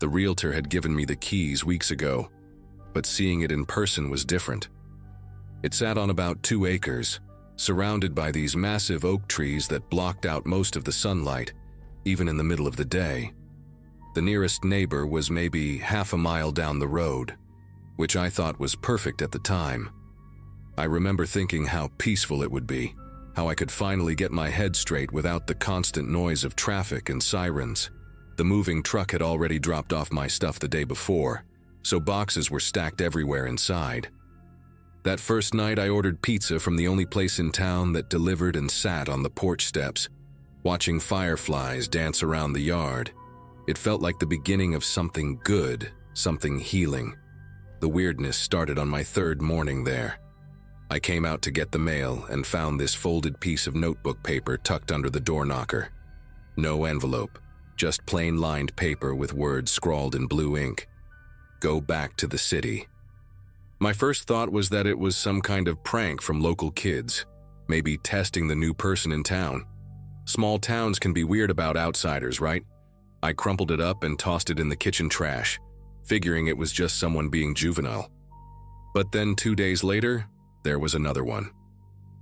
The realtor had given me the keys weeks ago, but seeing it in person was different. It sat on about 2 acres, surrounded by these massive oak trees that blocked out most of the sunlight, even in the middle of the day. The nearest neighbor was maybe half a mile down the road, which I thought was perfect at the time. I remember thinking how peaceful it would be, how I could finally get my head straight without the constant noise of traffic and sirens. The moving truck had already dropped off my stuff the day before, so boxes were stacked everywhere inside. That first night I ordered pizza from the only place in town that delivered and sat on the porch steps, watching fireflies dance around the yard. It felt like the beginning of something good, something healing. The weirdness started on my 3rd morning there. I came out to get the mail and found this folded piece of notebook paper tucked under the door knocker. No envelope, just plain lined paper with words scrawled in blue ink. Go back to the city. My first thought was that it was some kind of prank from local kids, maybe testing the new person in town. Small towns can be weird about outsiders, right? I crumpled it up and tossed it in the kitchen trash, figuring it was just someone being juvenile. But then 2 days later, there was another one.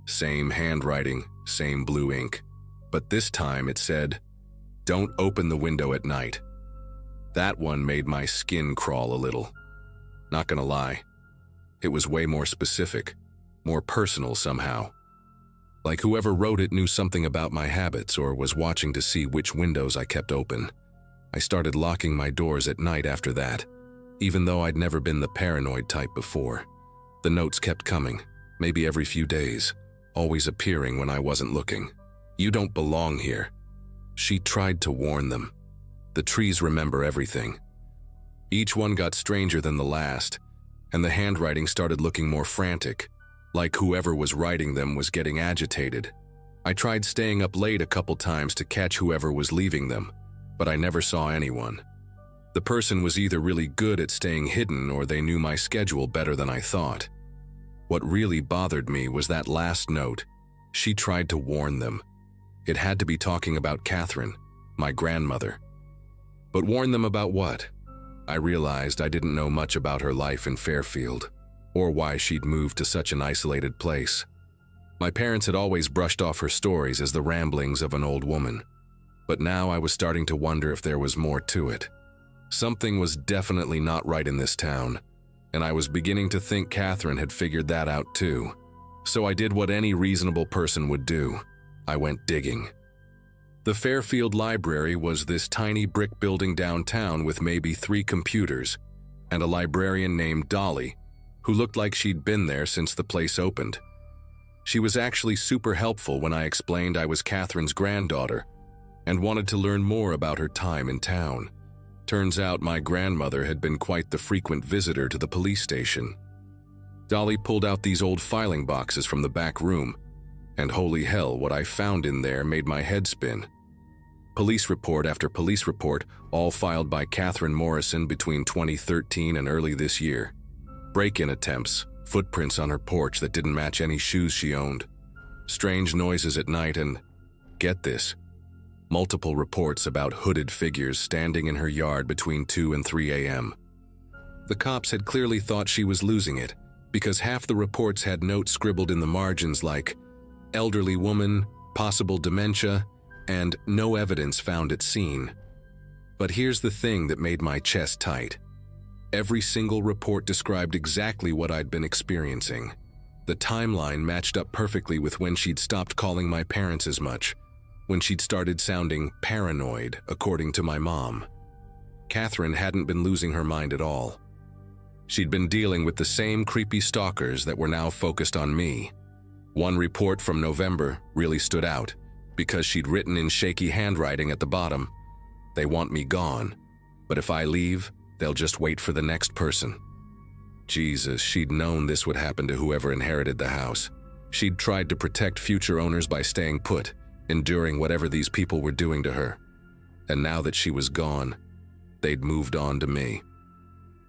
Same handwriting, same blue ink, but this time it said, "Don't open the window at night." That one made my skin crawl a little. Not gonna lie, it was way more specific, more personal somehow. Like whoever wrote it knew something about my habits or was watching to see which windows I kept open. I started locking my doors at night after that, even though I'd never been the paranoid type before. The notes kept coming, maybe every few days, always appearing when I wasn't looking. "You don't belong here." She tried to warn them. The trees remember everything. Each one got stranger than the last, and the handwriting started looking more frantic, like whoever was writing them was getting agitated. I tried staying up late a couple times to catch whoever was leaving them, but I never saw anyone. The person was either really good at staying hidden or they knew my schedule better than I thought. What really bothered me was that last note. She tried to warn them. It had to be talking about Catherine, my grandmother. But warn them about what? I realized I didn't know much about her life in Fairfield, or why she'd moved to such an isolated place. My parents had always brushed off her stories as the ramblings of an old woman, but now I was starting to wonder if there was more to it. Something was definitely not right in this town, and I was beginning to think Catherine had figured that out too. So I did what any reasonable person would do. I went digging. The Fairfield Library was this tiny brick building downtown with maybe 3 computers, and a librarian named Dolly, who looked like she'd been there since the place opened. She was actually super helpful when I explained I was Catherine's granddaughter and wanted to learn more about her time in town. Turns out my grandmother had been quite the frequent visitor to the police station. Dolly pulled out these old filing boxes from the back room, and holy hell, what I found in there made my head spin. Police report after police report, all filed by Catherine Morrison between 2013 and early this year. Break-in attempts, footprints on her porch that didn't match any shoes she owned, strange noises at night, and, get this, multiple reports about hooded figures standing in her yard between 2 and 3 a.m. The cops had clearly thought she was losing it, because half the reports had notes scribbled in the margins like elderly woman, possible dementia, and no evidence found at scene. But here's the thing that made my chest tight. Every single report described exactly what I'd been experiencing. The timeline matched up perfectly with when she'd stopped calling my parents as much, when she'd started sounding paranoid, according to my mom. Catherine hadn't been losing her mind at all. She'd been dealing with the same creepy stalkers that were now focused on me. One report from November really stood out, because she'd written in shaky handwriting at the bottom, "They want me gone, but if I leave, they'll just wait for the next person." Jesus, she'd known this would happen to whoever inherited the house. She'd tried to protect future owners by staying put, enduring whatever these people were doing to her. And now that she was gone, they'd moved on to me.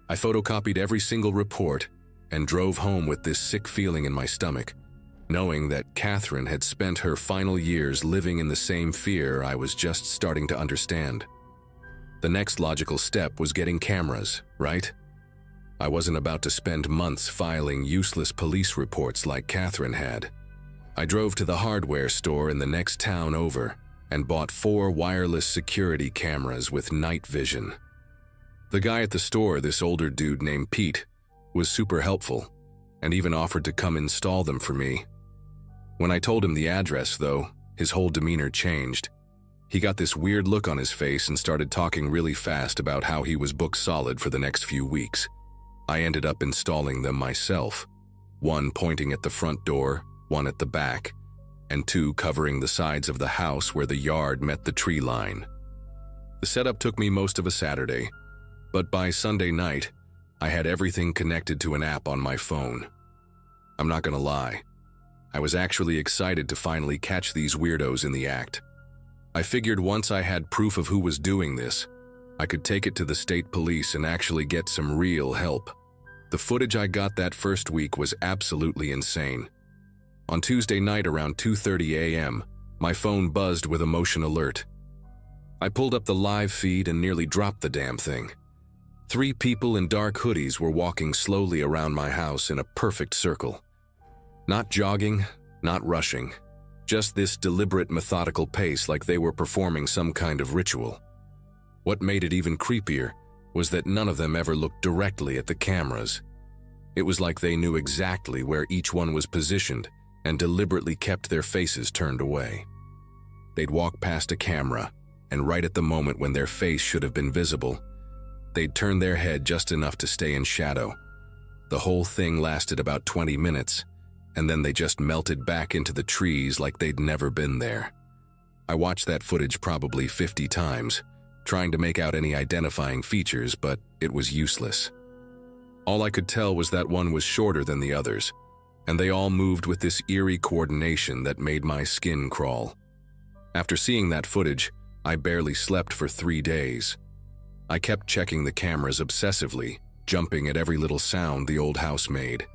I photocopied every single report and drove home with this sick feeling in my stomach, knowing that Catherine had spent her final years living in the same fear I was just starting to understand. The next logical step was getting cameras, right? I wasn't about to spend months filing useless police reports like Catherine had. I drove to the hardware store in the next town over and bought 4 wireless security cameras with night vision. The guy at the store, this older dude named Pete, was super helpful and even offered to come install them for me. When I told him the address, though, his whole demeanor changed. He got this weird look on his face and started talking really fast about how he was booked solid for the next few weeks. I ended up installing them myself, 1 pointing at the front door, 1 at the back, and 2 covering the sides of the house where the yard met the tree line. The setup took me most of a Saturday, but by Sunday night, I had everything connected to an app on my phone. I'm not gonna lie, I was actually excited to finally catch these weirdos in the act. I figured once I had proof of who was doing this, I could take it to the state police and actually get some real help. The footage I got that first week was absolutely insane. On Tuesday night around 2:30 a.m., my phone buzzed with a motion alert. I pulled up the live feed and nearly dropped the damn thing. 3 people in dark hoodies were walking slowly around my house in a perfect circle. Not jogging, not rushing, just this deliberate, methodical pace like they were performing some kind of ritual. What made it even creepier was that none of them ever looked directly at the cameras. It was like they knew exactly where each one was positioned and deliberately kept their faces turned away. They'd walk past a camera, and right at the moment when their face should have been visible, they'd turn their head just enough to stay in shadow. The whole thing lasted about 20 minutes, and then they just melted back into the trees like they'd never been there. I watched that footage probably 50 times, trying to make out any identifying features, but it was useless. All I could tell was that one was shorter than the others, and they all moved with this eerie coordination that made my skin crawl. After seeing that footage, I barely slept for 3 days. I kept checking the cameras obsessively, jumping at every little sound the old house made.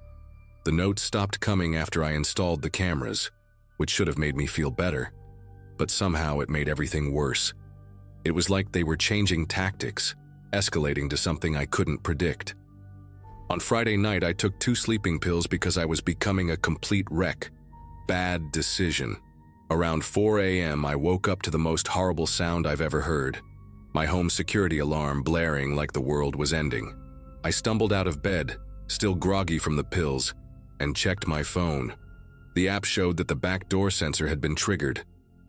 The notes stopped coming after I installed the cameras, which should have made me feel better, but somehow it made everything worse. It was like they were changing tactics, escalating to something I couldn't predict. On Friday night, I took 2 sleeping pills because I was becoming a complete wreck. Bad decision. Around 4 a.m., I woke up to the most horrible sound I've ever heard. My home security alarm blaring like the world was ending. I stumbled out of bed, still groggy from the pills, and checked my phone. The app showed that the back door sensor had been triggered.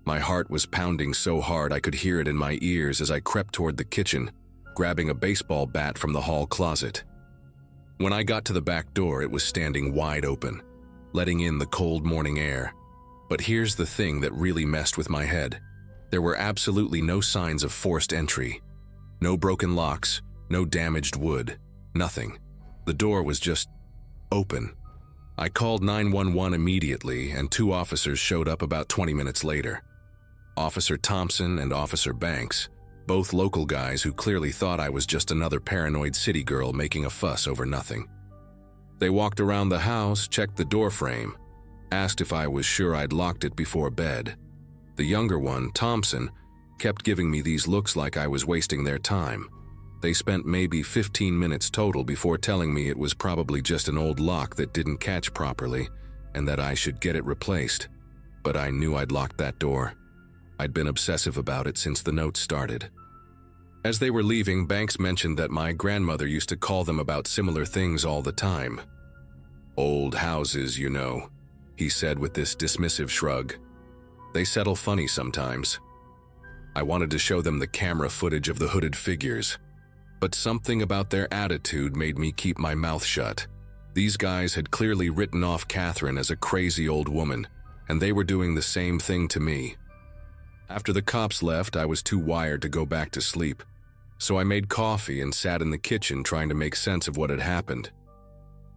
My heart was pounding so hard I could hear it in my ears as I crept toward the kitchen, grabbing a baseball bat from the hall closet. When I got to the back door, it was standing wide open, letting in the cold morning air. But here's the thing that really messed with my head. There were absolutely no signs of forced entry. No broken locks, no damaged wood, nothing. The door was just open. I called 911 immediately, and 2 officers showed up about 20 minutes later. Officer Thompson and Officer Banks, both local guys who clearly thought I was just another paranoid city girl making a fuss over nothing. They walked around the house, checked the door frame, asked if I was sure I'd locked it before bed. The younger one, Thompson, kept giving me these looks like I was wasting their time. They spent maybe 15 minutes total before telling me it was probably just an old lock that didn't catch properly and that I should get it replaced. But I knew I'd locked that door. I'd been obsessive about it since the note started. As they were leaving, Banks mentioned that my grandmother used to call them about similar things all the time. "Old houses, you know," he said with this dismissive shrug. "They settle funny sometimes." I wanted to show them the camera footage of the hooded figures, but something about their attitude made me keep my mouth shut. These guys had clearly written off Catherine as a crazy old woman, and they were doing the same thing to me. After the cops left, I was too wired to go back to sleep, so I made coffee and sat in the kitchen trying to make sense of what had happened.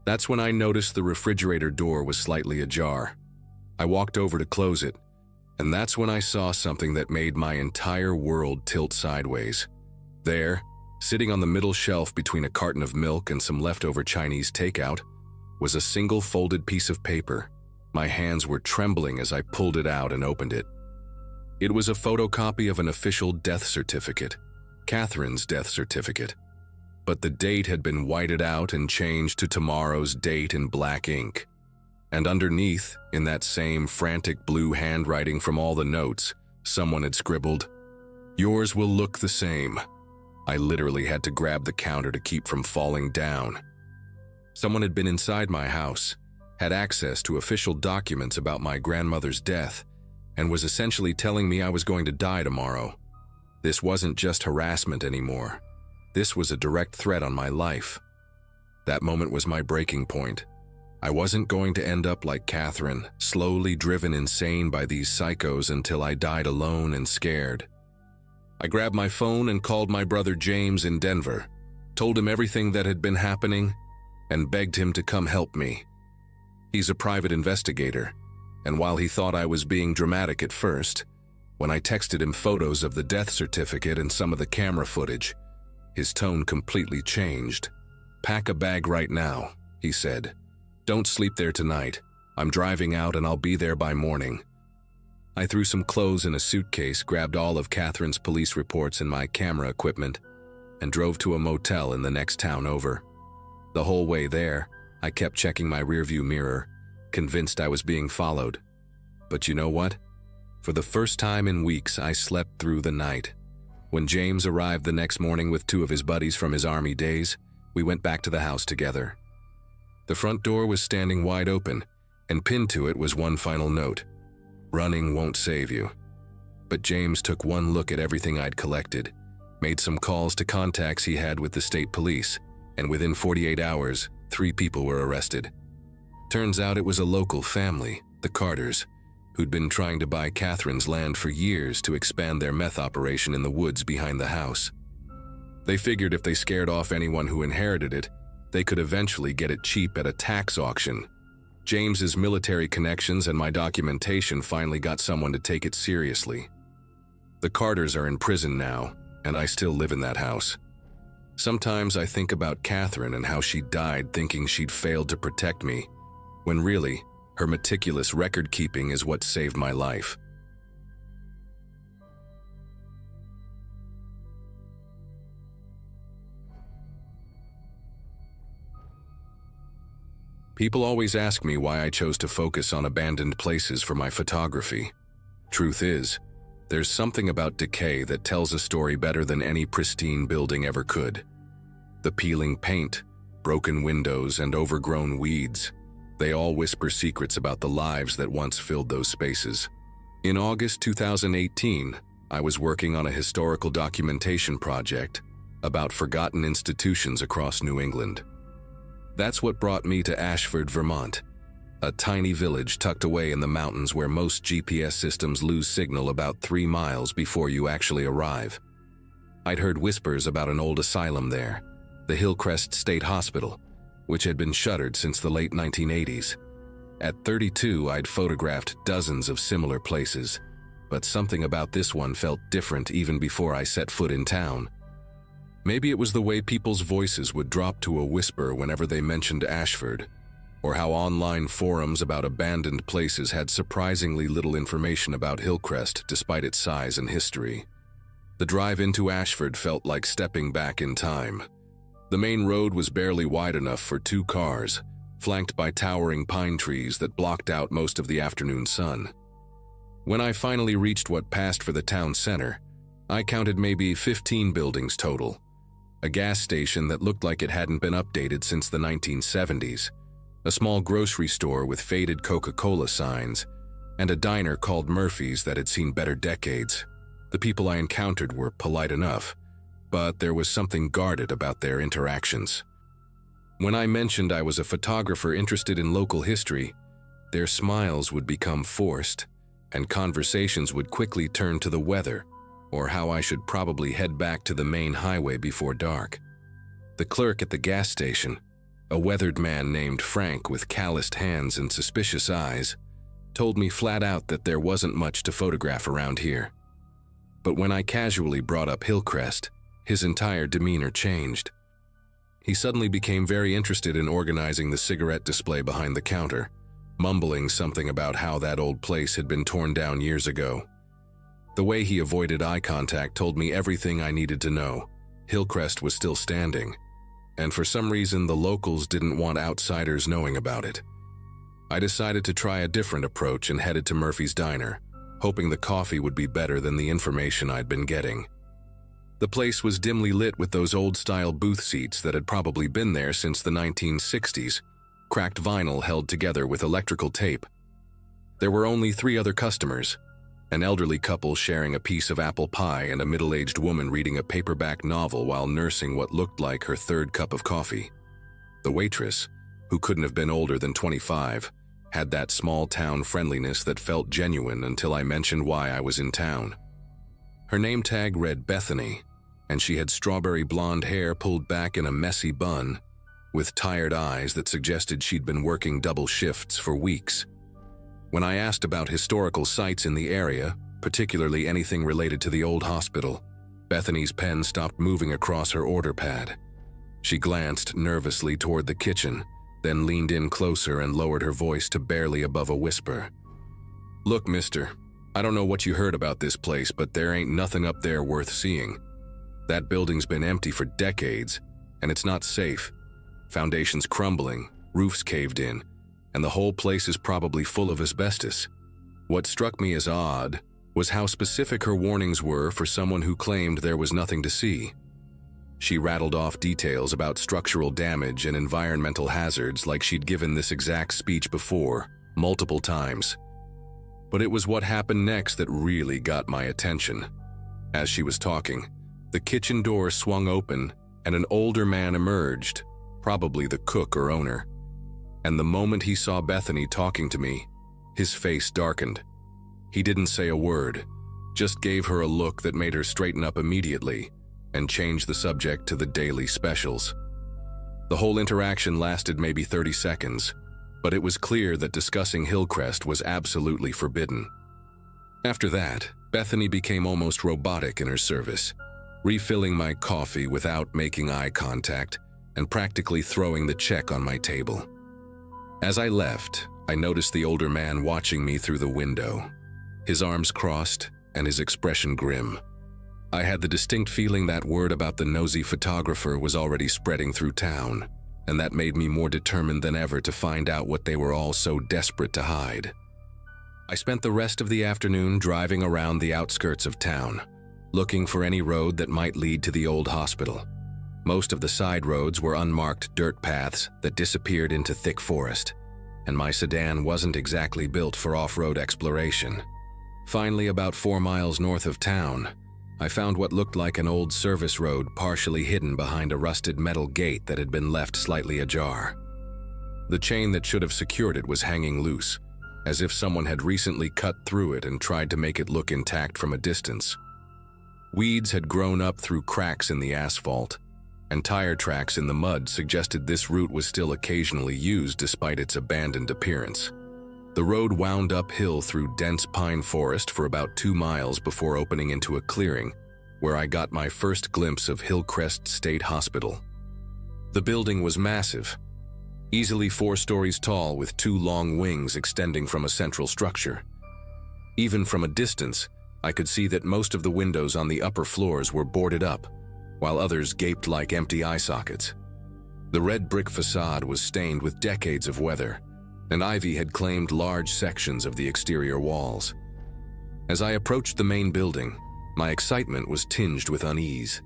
That's when I noticed the refrigerator door was slightly ajar. I walked over to close it, and that's when I saw something that made my entire world tilt sideways. There, sitting on the middle shelf between a carton of milk and some leftover Chinese takeout, was a single folded piece of paper. My hands were trembling as I pulled it out and opened it. It was a photocopy of an official death certificate, Catherine's death certificate. But the date had been whited out and changed to tomorrow's date in black ink. And underneath, in that same frantic blue handwriting from all the notes, someone had scribbled, "Yours will look the same." I literally had to grab the counter to keep from falling down. Someone had been inside my house, had access to official documents about my grandmother's death, and was essentially telling me I was going to die tomorrow. This wasn't just harassment anymore. This was a direct threat on my life. That moment was my breaking point. I wasn't going to end up like Catherine, slowly driven insane by these psychos until I died alone and scared. I grabbed my phone and called my brother James in Denver, told him everything that had been happening, and begged him to come help me. He's a private investigator, and while he thought I was being dramatic at first, when I texted him photos of the death certificate and some of the camera footage, his tone completely changed. "Pack a bag right now," he said. "Don't sleep there tonight. I'm driving out and I'll be there by morning." I threw some clothes in a suitcase, grabbed all of Catherine's police reports and my camera equipment, and drove to a motel in the next town over. The whole way there, I kept checking my rearview mirror, convinced I was being followed. But you know what? For the first time in weeks, I slept through the night. When James arrived the next morning with two of his buddies from his army days, we went back to the house together. The front door was standing wide open, and pinned to it was one final note: "Running won't save you." But James took one look at everything I'd collected, made some calls to contacts he had with the state police, and within 48 hours, 3 people were arrested. Turns out it was a local family, the Carters, who'd been trying to buy Catherine's land for years to expand their meth operation in the woods behind the house. They figured if they scared off anyone who inherited it, they could eventually get it cheap at a tax auction. James's military connections and my documentation finally got someone to take it seriously. The Carters are in prison now, and I still live in that house. Sometimes I think about Catherine and how she died thinking she'd failed to protect me, when really, her meticulous record-keeping is what saved my life. People always ask me why I chose to focus on abandoned places for my photography. Truth is, there's something about decay that tells a story better than any pristine building ever could. The peeling paint, broken windows, and overgrown weeds, they all whisper secrets about the lives that once filled those spaces. In August 2018, I was working on a historical documentation project about forgotten institutions across New England. That's what brought me to Ashford, Vermont, a tiny village tucked away in the mountains where most GPS systems lose signal about 3 miles before you actually arrive. I'd heard whispers about an old asylum there, the Hillcrest State Hospital, which had been shuttered since the late 1980s. At 32, I'd photographed dozens of similar places, but something about this one felt different even before I set foot in town. Maybe it was the way people's voices would drop to a whisper whenever they mentioned Ashford, or how online forums about abandoned places had surprisingly little information about Hillcrest despite its size and history. The drive into Ashford felt like stepping back in time. The main road was barely wide enough for 2 cars, flanked by towering pine trees that blocked out most of the afternoon sun. When I finally reached what passed for the town center, I counted maybe 15 buildings total. A gas station that looked like it hadn't been updated since the 1970s, a small grocery store with faded Coca-Cola signs, and a diner called Murphy's that had seen better decades. The people I encountered were polite enough, but there was something guarded about their interactions. When I mentioned I was a photographer interested in local history, their smiles would become forced, and conversations would quickly turn to the weather, or how I should probably head back to the main highway before dark. The clerk at the gas station, a weathered man named Frank with calloused hands and suspicious eyes, told me flat out that there wasn't much to photograph around here. But when I casually brought up Hillcrest, his entire demeanor changed. He suddenly became very interested in organizing the cigarette display behind the counter, mumbling something about how that old place had been torn down years ago. The way he avoided eye contact told me everything I needed to know. Hillcrest was still standing, and for some reason the locals didn't want outsiders knowing about it. I decided to try a different approach and headed to Murphy's Diner, hoping the coffee would be better than the information I'd been getting. The place was dimly lit with those old-style booth seats that had probably been there since the 1960s, cracked vinyl held together with electrical tape. There were only 3 other customers, an elderly couple sharing a piece of apple pie and a middle-aged woman reading a paperback novel while nursing what looked like her 3rd cup of coffee. The waitress, who couldn't have been older than 25, had that small-town friendliness that felt genuine until I mentioned why I was in town. Her name tag read Bethany, and she had strawberry blonde hair pulled back in a messy bun, with tired eyes that suggested she'd been working double shifts for weeks. When I asked about historical sites in the area, particularly anything related to the old hospital, Bethany's pen stopped moving across her order pad. She glanced nervously toward the kitchen, then leaned in closer and lowered her voice to barely above a whisper. "Look, mister, I don't know what you heard about this place, but there ain't nothing up there worth seeing. That building's been empty for decades, and it's not safe. Foundations crumbling, roofs caved in, and the whole place is probably full of asbestos." What struck me as odd was how specific her warnings were for someone who claimed there was nothing to see. She rattled off details about structural damage and environmental hazards like she'd given this exact speech before, multiple times. But it was what happened next that really got my attention. As she was talking, the kitchen door swung open and an older man emerged, probably the cook or owner. And the moment he saw Bethany talking to me, his face darkened. He didn't say a word, just gave her a look that made her straighten up immediately and change the subject to the daily specials. The whole interaction lasted maybe 30 seconds, but it was clear that discussing Hillcrest was absolutely forbidden. After that, Bethany became almost robotic in her service, refilling my coffee without making eye contact and practically throwing the check on my table. As I left, I noticed the older man watching me through the window, his arms crossed and his expression grim. I had the distinct feeling that word about the nosy photographer was already spreading through town, and that made me more determined than ever to find out what they were all so desperate to hide. I spent the rest of the afternoon driving around the outskirts of town, looking for any road that might lead to the old hospital. Most of the side roads were unmarked dirt paths that disappeared into thick forest, and my sedan wasn't exactly built for off-road exploration. Finally, about 4 miles north of town, I found what looked like an old service road partially hidden behind a rusted metal gate that had been left slightly ajar. The chain that should have secured it was hanging loose, as if someone had recently cut through it and tried to make it look intact from a distance. Weeds had grown up through cracks in the asphalt, and tire tracks in the mud suggested this route was still occasionally used despite its abandoned appearance. The road wound uphill through dense pine forest for about 2 miles before opening into a clearing, where I got my first glimpse of Hillcrest State Hospital. The building was massive, easily 4 stories tall with 2 long wings extending from a central structure. Even from a distance, I could see that most of the windows on the upper floors were boarded up, while others gaped like empty eye sockets. The red brick facade was stained with decades of weather, and ivy had claimed large sections of the exterior walls. As I approached the main building, my excitement was tinged with unease.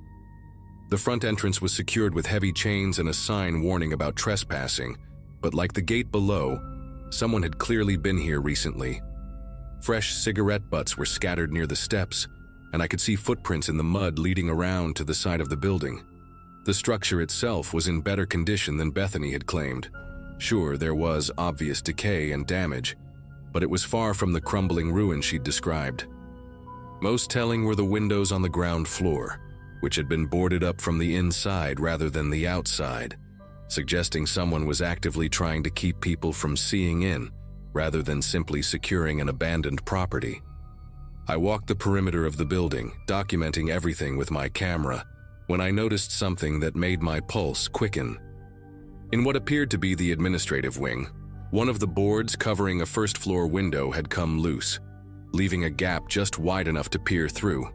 The front entrance was secured with heavy chains and a sign warning about trespassing, but like the gate below, someone had clearly been here recently. Fresh cigarette butts were scattered near the steps, and I could see footprints in the mud leading around to the side of the building. The structure itself was in better condition than Bethany had claimed. Sure, there was obvious decay and damage, but it was far from the crumbling ruin she'd described. Most telling were the windows on the ground floor, which had been boarded up from the inside rather than the outside, suggesting someone was actively trying to keep people from seeing in, rather than simply securing an abandoned property. I walked the perimeter of the building, documenting everything with my camera, when I noticed something that made my pulse quicken. In what appeared to be the administrative wing, one of the boards covering a first-floor window had come loose, leaving a gap just wide enough to peer through.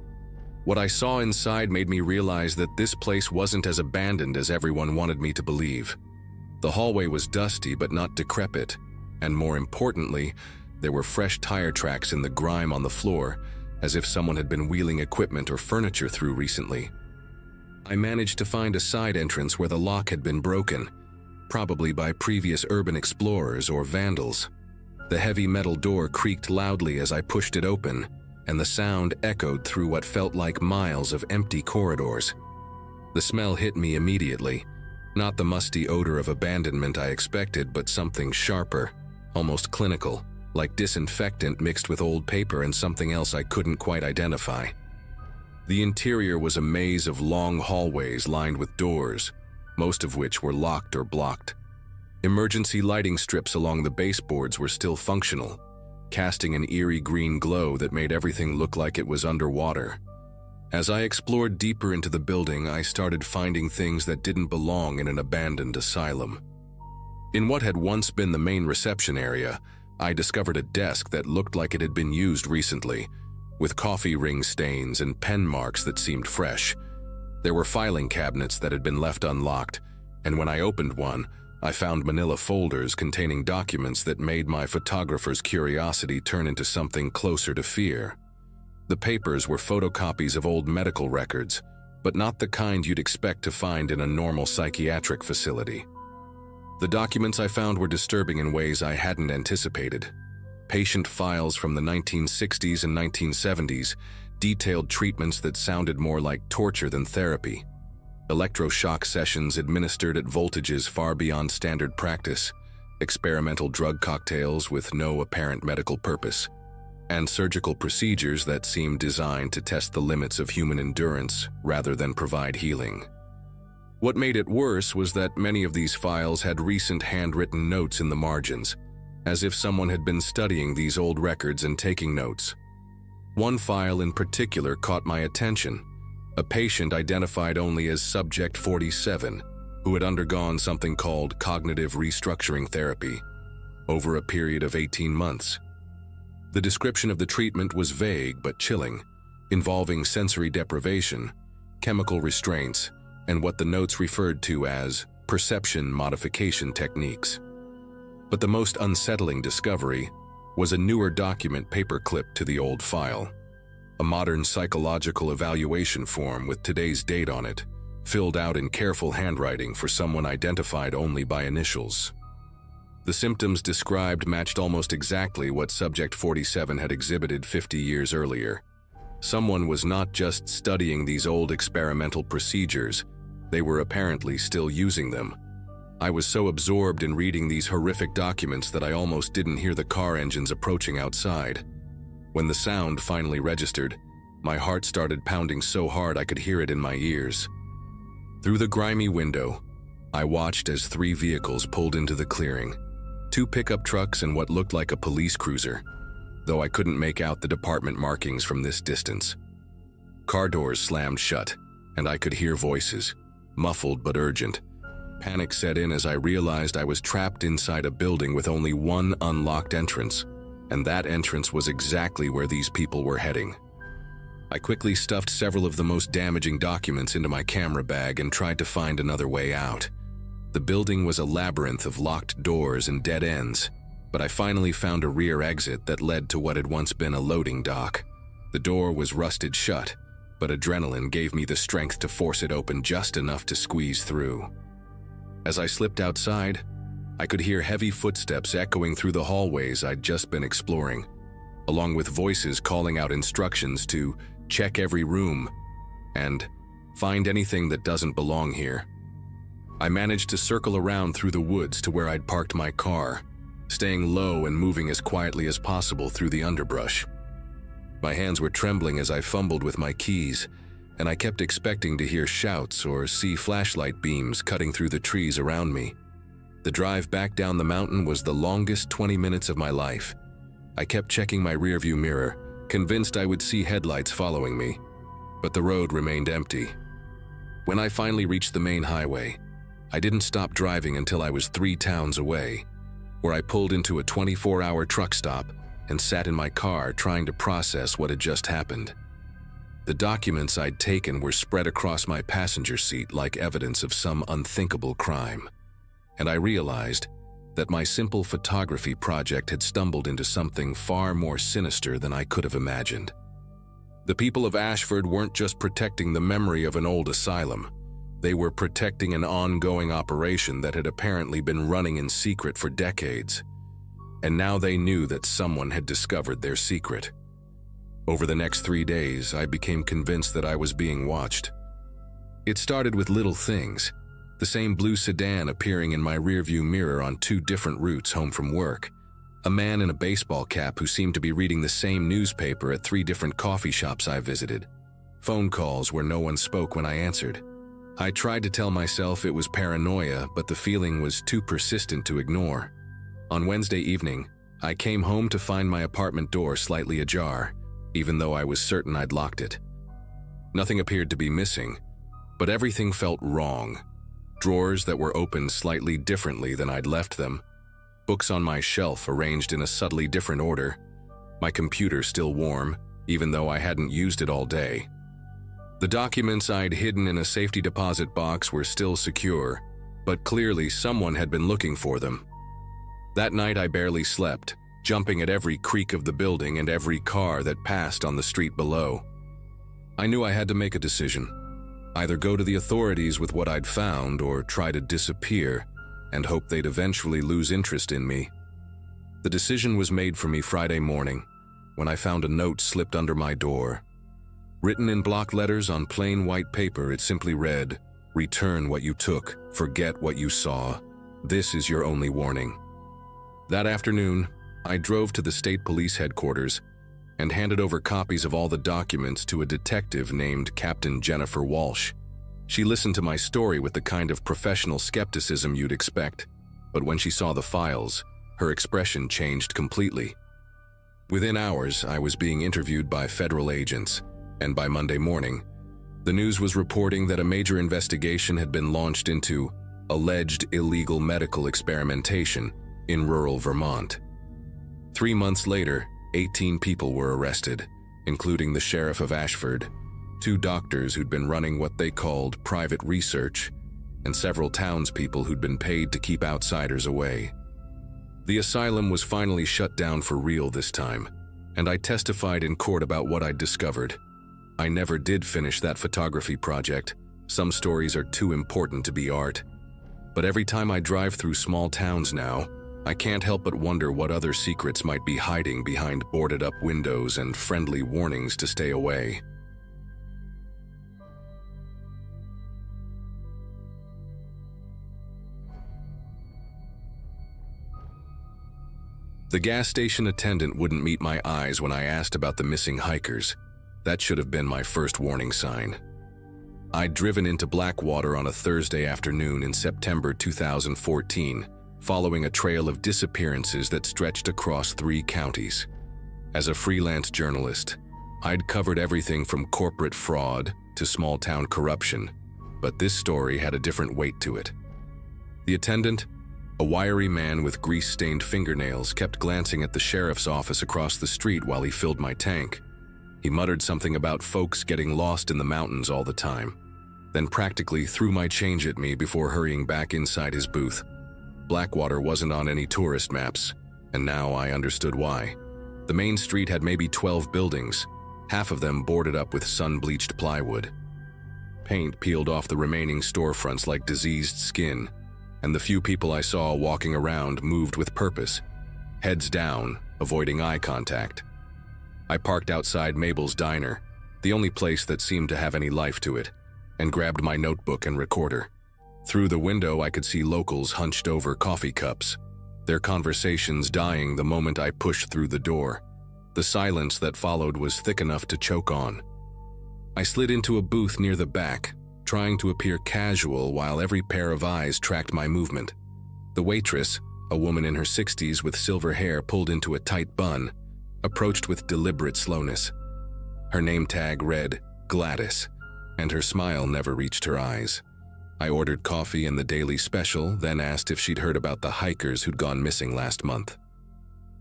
What I saw inside made me realize that this place wasn't as abandoned as everyone wanted me to believe. The hallway was dusty but not decrepit, and more importantly, there were fresh tire tracks in the grime on the floor, as if someone had been wheeling equipment or furniture through recently. I managed to find a side entrance where the lock had been broken, probably by previous urban explorers or vandals. The heavy metal door creaked loudly as I pushed it open, and the sound echoed through what felt like miles of empty corridors. The smell hit me immediately, not the musty odor of abandonment I expected, but something sharper, almost clinical, like disinfectant mixed with old paper and something else I couldn't quite identify. The interior was a maze of long hallways lined with doors, most of which were locked or blocked. Emergency lighting strips along the baseboards were still functional, casting an eerie green glow that made everything look like it was underwater. As I explored deeper into the building, I started finding things that didn't belong in an abandoned asylum. In what had once been the main reception area, I discovered a desk that looked like it had been used recently, with coffee ring stains and pen marks that seemed fresh. There were filing cabinets that had been left unlocked, and when I opened one, I found manila folders containing documents that made my photographer's curiosity turn into something closer to fear. The papers were photocopies of old medical records, but not the kind you'd expect to find in a normal psychiatric facility. The documents I found were disturbing in ways I hadn't anticipated. Patient files from the 1960s and 1970s detailed treatments that sounded more like torture than therapy. Electroshock sessions administered at voltages far beyond standard practice, experimental drug cocktails with no apparent medical purpose, and surgical procedures that seemed designed to test the limits of human endurance rather than provide healing. What made it worse was that many of these files had recent handwritten notes in the margins, as if someone had been studying these old records and taking notes. One file in particular caught my attention, a patient identified only as Subject 47, who had undergone something called cognitive restructuring therapy over a period of 18 months. The description of the treatment was vague but chilling, involving sensory deprivation, chemical restraints, and what the notes referred to as perception modification techniques. But the most unsettling discovery was a newer document paperclipped to the old file, a modern psychological evaluation form with today's date on it, filled out in careful handwriting for someone identified only by initials. The symptoms described matched almost exactly what Subject 47 had exhibited 50 years earlier. Someone was not just studying these old experimental procedures, they were apparently still using them. I was so absorbed in reading these horrific documents that I almost didn't hear the car engines approaching outside. When the sound finally registered, my heart started pounding so hard I could hear it in my ears. Through the grimy window, I watched as 3 vehicles pulled into the clearing, 2 pickup trucks and what looked like a police cruiser, though I couldn't make out the department markings from this distance. Car doors slammed shut, and I could hear voices, muffled but urgent. Panic set in as I realized I was trapped inside a building with only one unlocked entrance, and that entrance was exactly where these people were heading. I quickly stuffed several of the most damaging documents into my camera bag and tried to find another way out. The building was a labyrinth of locked doors and dead ends, but I finally found a rear exit that led to what had once been a loading dock. The door was rusted shut, but adrenaline gave me the strength to force it open just enough to squeeze through. As I slipped outside, I could hear heavy footsteps echoing through the hallways I'd just been exploring, along with voices calling out instructions to check every room and find anything that doesn't belong here. I managed to circle around through the woods to where I'd parked my car, staying low and moving as quietly as possible through the underbrush. My hands were trembling as I fumbled with my keys, and I kept expecting to hear shouts or see flashlight beams cutting through the trees around me. The drive back down the mountain was the longest 20 minutes of my life. I kept checking my rearview mirror, convinced I would see headlights following me, but the road remained empty. When I finally reached the main highway, I didn't stop driving until I was 3 towns away, where I pulled into a 24-hour truck stop and sat in my car trying to process what had just happened. The documents I'd taken were spread across my passenger seat like evidence of some unthinkable crime, and I realized that my simple photography project had stumbled into something far more sinister than I could have imagined. The people of Ashford weren't just protecting the memory of an old asylum. They were protecting an ongoing operation that had apparently been running in secret for decades. And now they knew that someone had discovered their secret. Over the next 3 days, I became convinced that I was being watched. It started with little things. The same blue sedan appearing in my rearview mirror on 2 different routes home from work. A man in a baseball cap who seemed to be reading the same newspaper at 3 different coffee shops I visited. Phone calls where no one spoke when I answered. I tried to tell myself it was paranoia, but the feeling was too persistent to ignore. On Wednesday evening, I came home to find my apartment door slightly ajar, even though I was certain I'd locked it. Nothing appeared to be missing, but everything felt wrong. Drawers that were opened slightly differently than I'd left them. Books on my shelf arranged in a subtly different order. My computer still warm, even though I hadn't used it all day. The documents I'd hidden in a safety deposit box were still secure, but clearly someone had been looking for them. That night I barely slept, jumping at every creak of the building and every car that passed on the street below. I knew I had to make a decision. Either go to the authorities with what I'd found or try to disappear and hope they'd eventually lose interest in me. The decision was made for me Friday morning when I found a note slipped under my door. Written in block letters on plain white paper, it simply read, "Return what you took, forget what you saw. This is your only warning." That afternoon, I drove to the state police headquarters and handed over copies of all the documents to a detective named Captain Jennifer Walsh. She listened to my story with the kind of professional skepticism you'd expect, but when she saw the files, her expression changed completely. Within hours, I was being interviewed by federal agents, and by Monday morning, the news was reporting that a major investigation had been launched into alleged illegal medical experimentation in rural Vermont. 3 months later, 18 people were arrested, including the sheriff of Ashford, 2 doctors who'd been running what they called private research, and several townspeople who'd been paid to keep outsiders away. The asylum was finally shut down for real this time, and I testified in court about what I'd discovered. I never did finish that photography project. Some stories are too important to be art. But every time I drive through small towns now, I can't help but wonder what other secrets might be hiding behind boarded-up windows and friendly warnings to stay away. The gas station attendant wouldn't meet my eyes when I asked about the missing hikers. That should have been my first warning sign. I'd driven into Blackwater on a Thursday afternoon in September 2014, following a trail of disappearances that stretched across 3 counties. As a freelance journalist, I'd covered everything from corporate fraud to small-town corruption, but this story had a different weight to it. The attendant, a wiry man with grease-stained fingernails, kept glancing at the sheriff's office across the street while he filled my tank. He muttered something about folks getting lost in the mountains all the time, then practically threw my change at me before hurrying back inside his booth. Blackwater wasn't on any tourist maps, and now I understood why. The main street had maybe 12 buildings, half of them boarded up with sun-bleached plywood. Paint peeled off the remaining storefronts like diseased skin, and the few people I saw walking around moved with purpose, heads down, avoiding eye contact. I parked outside Mabel's diner, the only place that seemed to have any life to it, and grabbed my notebook and recorder. Through the window, I could see locals hunched over coffee cups, their conversations dying the moment I pushed through the door. The silence that followed was thick enough to choke on. I slid into a booth near the back, trying to appear casual while every pair of eyes tracked my movement. The waitress, a woman in her 60s with silver hair pulled into a tight bun, approached with deliberate slowness. Her name tag read Gladys, and her smile never reached her eyes. I ordered coffee and the daily special, then asked if she'd heard about the hikers who'd gone missing last month.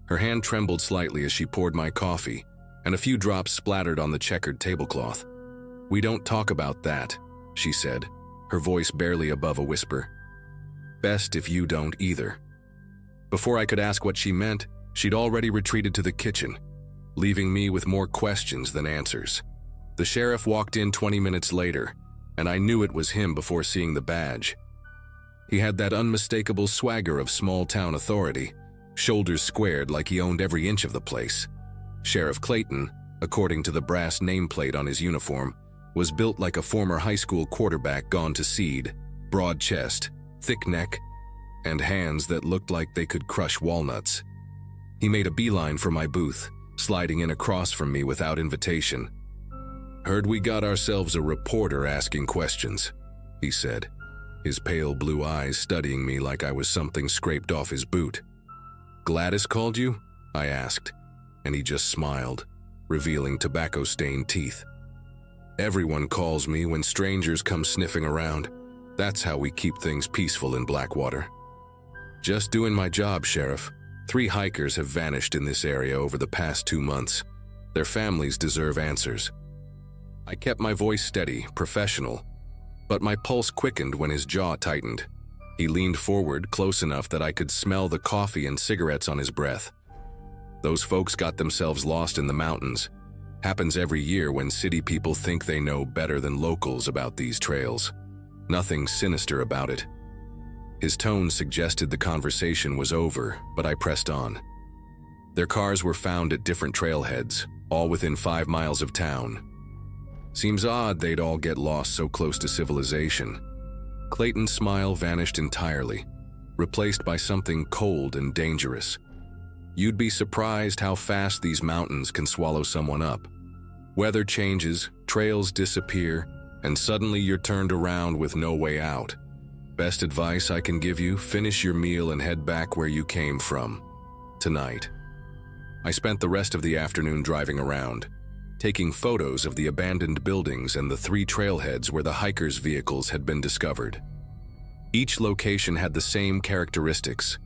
Her hand trembled slightly as she poured my coffee, and a few drops splattered on the checkered tablecloth. "We don't talk about that," she said, her voice barely above a whisper. "Best if you don't either." Before I could ask what she meant, she'd already retreated to the kitchen, leaving me with more questions than answers. The sheriff walked in 20 minutes later, and I knew it was him before seeing the badge. He had that unmistakable swagger of small-town authority, shoulders squared like he owned every inch of the place. Sheriff Clayton, according to the brass nameplate on his uniform, was built like a former high school quarterback gone to seed, broad chest, thick neck, and hands that looked like they could crush walnuts. He made a beeline for my booth, sliding in across from me without invitation. "Heard we got ourselves a reporter asking questions," he said, his pale blue eyes studying me like I was something scraped off his boot. "Gladys called you?" I asked, and he just smiled, revealing tobacco-stained teeth. "Everyone calls me when strangers come sniffing around. That's how we keep things peaceful in Blackwater." "Just doing my job, Sheriff. 3 hikers have vanished in this area over the past 2 months. Their families deserve answers." I kept my voice steady, professional, but my pulse quickened when his jaw tightened. He leaned forward close enough that I could smell the coffee and cigarettes on his breath. "Those folks got themselves lost in the mountains. Happens every year when city people think they know better than locals about these trails. Nothing sinister about it." His tone suggested the conversation was over, but I pressed on. "Their cars were found at different trailheads, all within 5 miles of town. Seems odd they'd all get lost so close to civilization." Clayton's smile vanished entirely, replaced by something cold and dangerous. "You'd be surprised how fast these mountains can swallow someone up. Weather changes, trails disappear, and suddenly you're turned around with no way out. Best advice I can give you, finish your meal and head back where you came from. Tonight." I spent the rest of the afternoon driving around, taking photos of the abandoned buildings and the 3 trailheads where the hikers' vehicles had been discovered. Each location had the same characteristics: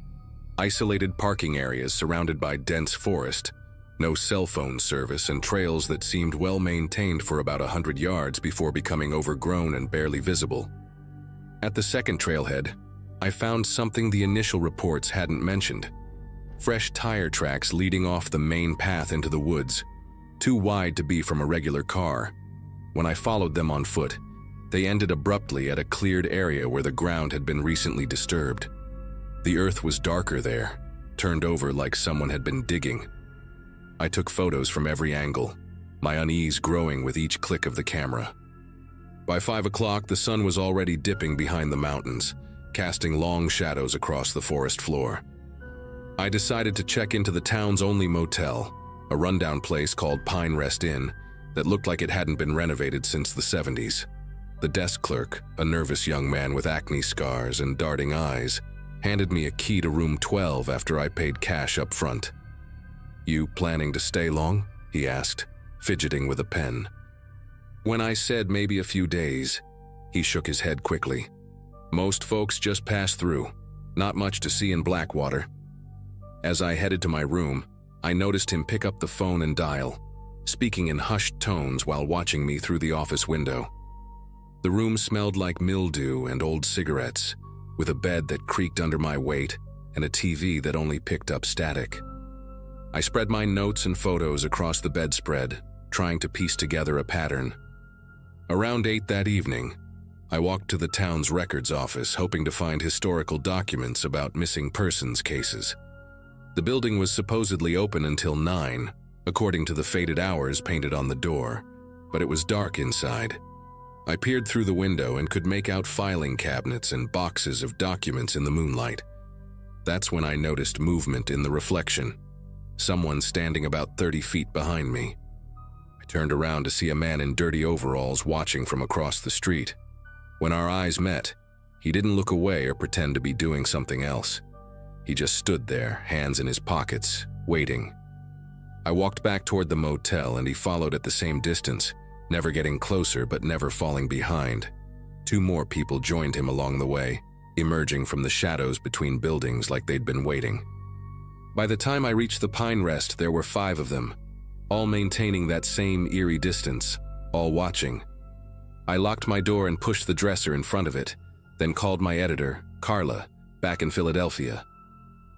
isolated parking areas surrounded by dense forest, no cell phone service, and trails that seemed well maintained for about 100 yards before becoming overgrown and barely visible. At the second trailhead, I found something the initial reports hadn't mentioned: fresh tire tracks leading off the main path into the woods, too wide to be from a regular car. When I followed them on foot, they ended abruptly at a cleared area where the ground had been recently disturbed. The earth was darker there, turned over like someone had been digging. I took photos from every angle, my unease growing with each click of the camera. By 5 o'clock, the sun was already dipping behind the mountains, casting long shadows across the forest floor. I decided to check into the town's only motel, a rundown place called Pine Rest Inn that looked like it hadn't been renovated since the 70s. The desk clerk, a nervous young man with acne scars and darting eyes, handed me a key to room 12 after I paid cash up front. "You planning to stay long?" he asked, fidgeting with a pen. When I said maybe a few days, he shook his head quickly. "Most folks just pass through. Not much to see in Blackwater." As I headed to my room, I noticed him pick up the phone and dial. speaking in hushed tones while watching me through the office window. The room smelled like mildew and old cigarettes, with a bed that creaked under my weight and a TV that only picked up static. I spread my notes and photos across the bedspread, trying to piece together a pattern. Around 8 that evening, I walked to the town's records office, hoping to find historical documents about missing persons cases. The building was supposedly open until 9, according to the faded hours painted on the door, but it was dark inside. I peered through the window and could make out filing cabinets and boxes of documents in the moonlight. That's when I noticed movement in the reflection. Someone standing about 30 feet behind me. I turned around to see a man in dirty overalls watching from across the street. When our eyes met, he didn't look away or pretend to be doing something else. He just stood there, hands in his pockets, waiting. I walked back toward the motel and he followed at the same distance, never getting closer but never falling behind. 2 more people joined him along the way, emerging from the shadows between buildings like they'd been waiting. By the time I reached the Pine Rest, there were 5 of them, all maintaining that same eerie distance, all watching. I locked my door and pushed the dresser in front of it, then called my editor, Carla, back in Philadelphia.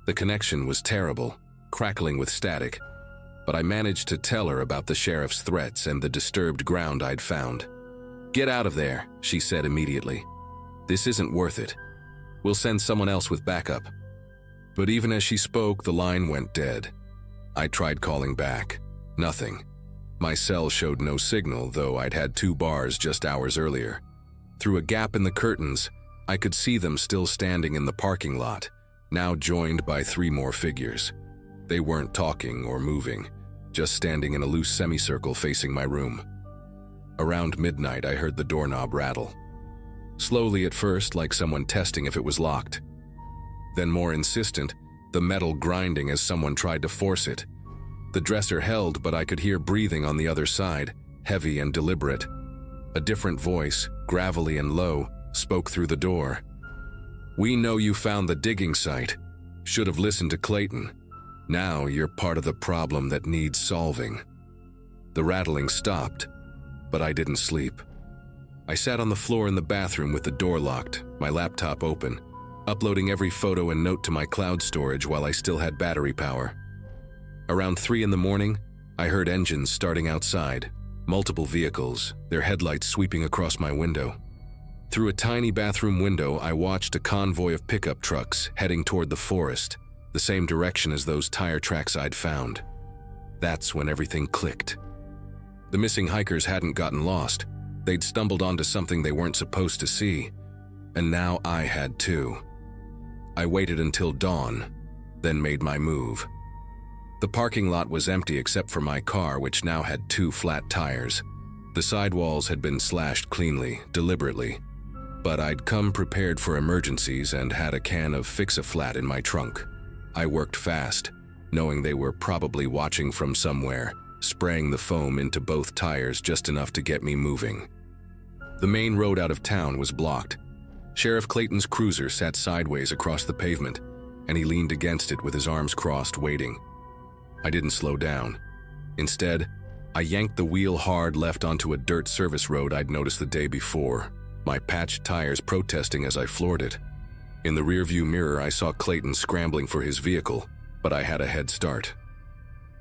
The connection was terrible, crackling with static, but I managed to tell her about the sheriff's threats and the disturbed ground I'd found. "Get out of there," she said immediately. "This isn't worth it. We'll send someone else with backup." But even as she spoke, the line went dead. I tried calling back. Nothing. My cell showed no signal, though I'd had 2 bars just hours earlier. Through a gap in the curtains, I could see them still standing in the parking lot, now joined by 3 more figures. They weren't talking or moving, just standing in a loose semicircle facing my room. Around midnight, I heard the doorknob rattle. Slowly at first, like someone testing if it was locked. Then more insistent, the metal grinding as someone tried to force it. The dresser held, but I could hear breathing on the other side, heavy and deliberate. A different voice, gravelly and low, spoke through the door. "We know you found the digging site. Should have listened to Clayton. Now you're part of the problem that needs solving." The rattling stopped, but I didn't sleep. I sat on the floor in the bathroom with the door locked, my laptop open, uploading every photo and note to my cloud storage while I still had battery power. Around 3 in the morning, I heard engines starting outside, multiple vehicles, their headlights sweeping across my window. Through a tiny bathroom window, I watched a convoy of pickup trucks heading toward the forest, the same direction as those tire tracks I'd found. That's when everything clicked. The missing hikers hadn't gotten lost. They'd stumbled onto something they weren't supposed to see, and now I had too. I waited until dawn, then made my move. The parking lot was empty except for my car, which now had 2 flat tires. The sidewalls had been slashed cleanly, deliberately, but I'd come prepared for emergencies and had a can of Fix-A-Flat in my trunk. I worked fast, knowing they were probably watching from somewhere, spraying the foam into both tires just enough to get me moving. The main road out of town was blocked. Sheriff Clayton's cruiser sat sideways across the pavement, and he leaned against it with his arms crossed, waiting. I didn't slow down. Instead, I yanked the wheel hard left onto a dirt service road I'd noticed the day before, my patched tires protesting as I floored it. In the rearview mirror, I saw Clayton scrambling for his vehicle, but I had a head start.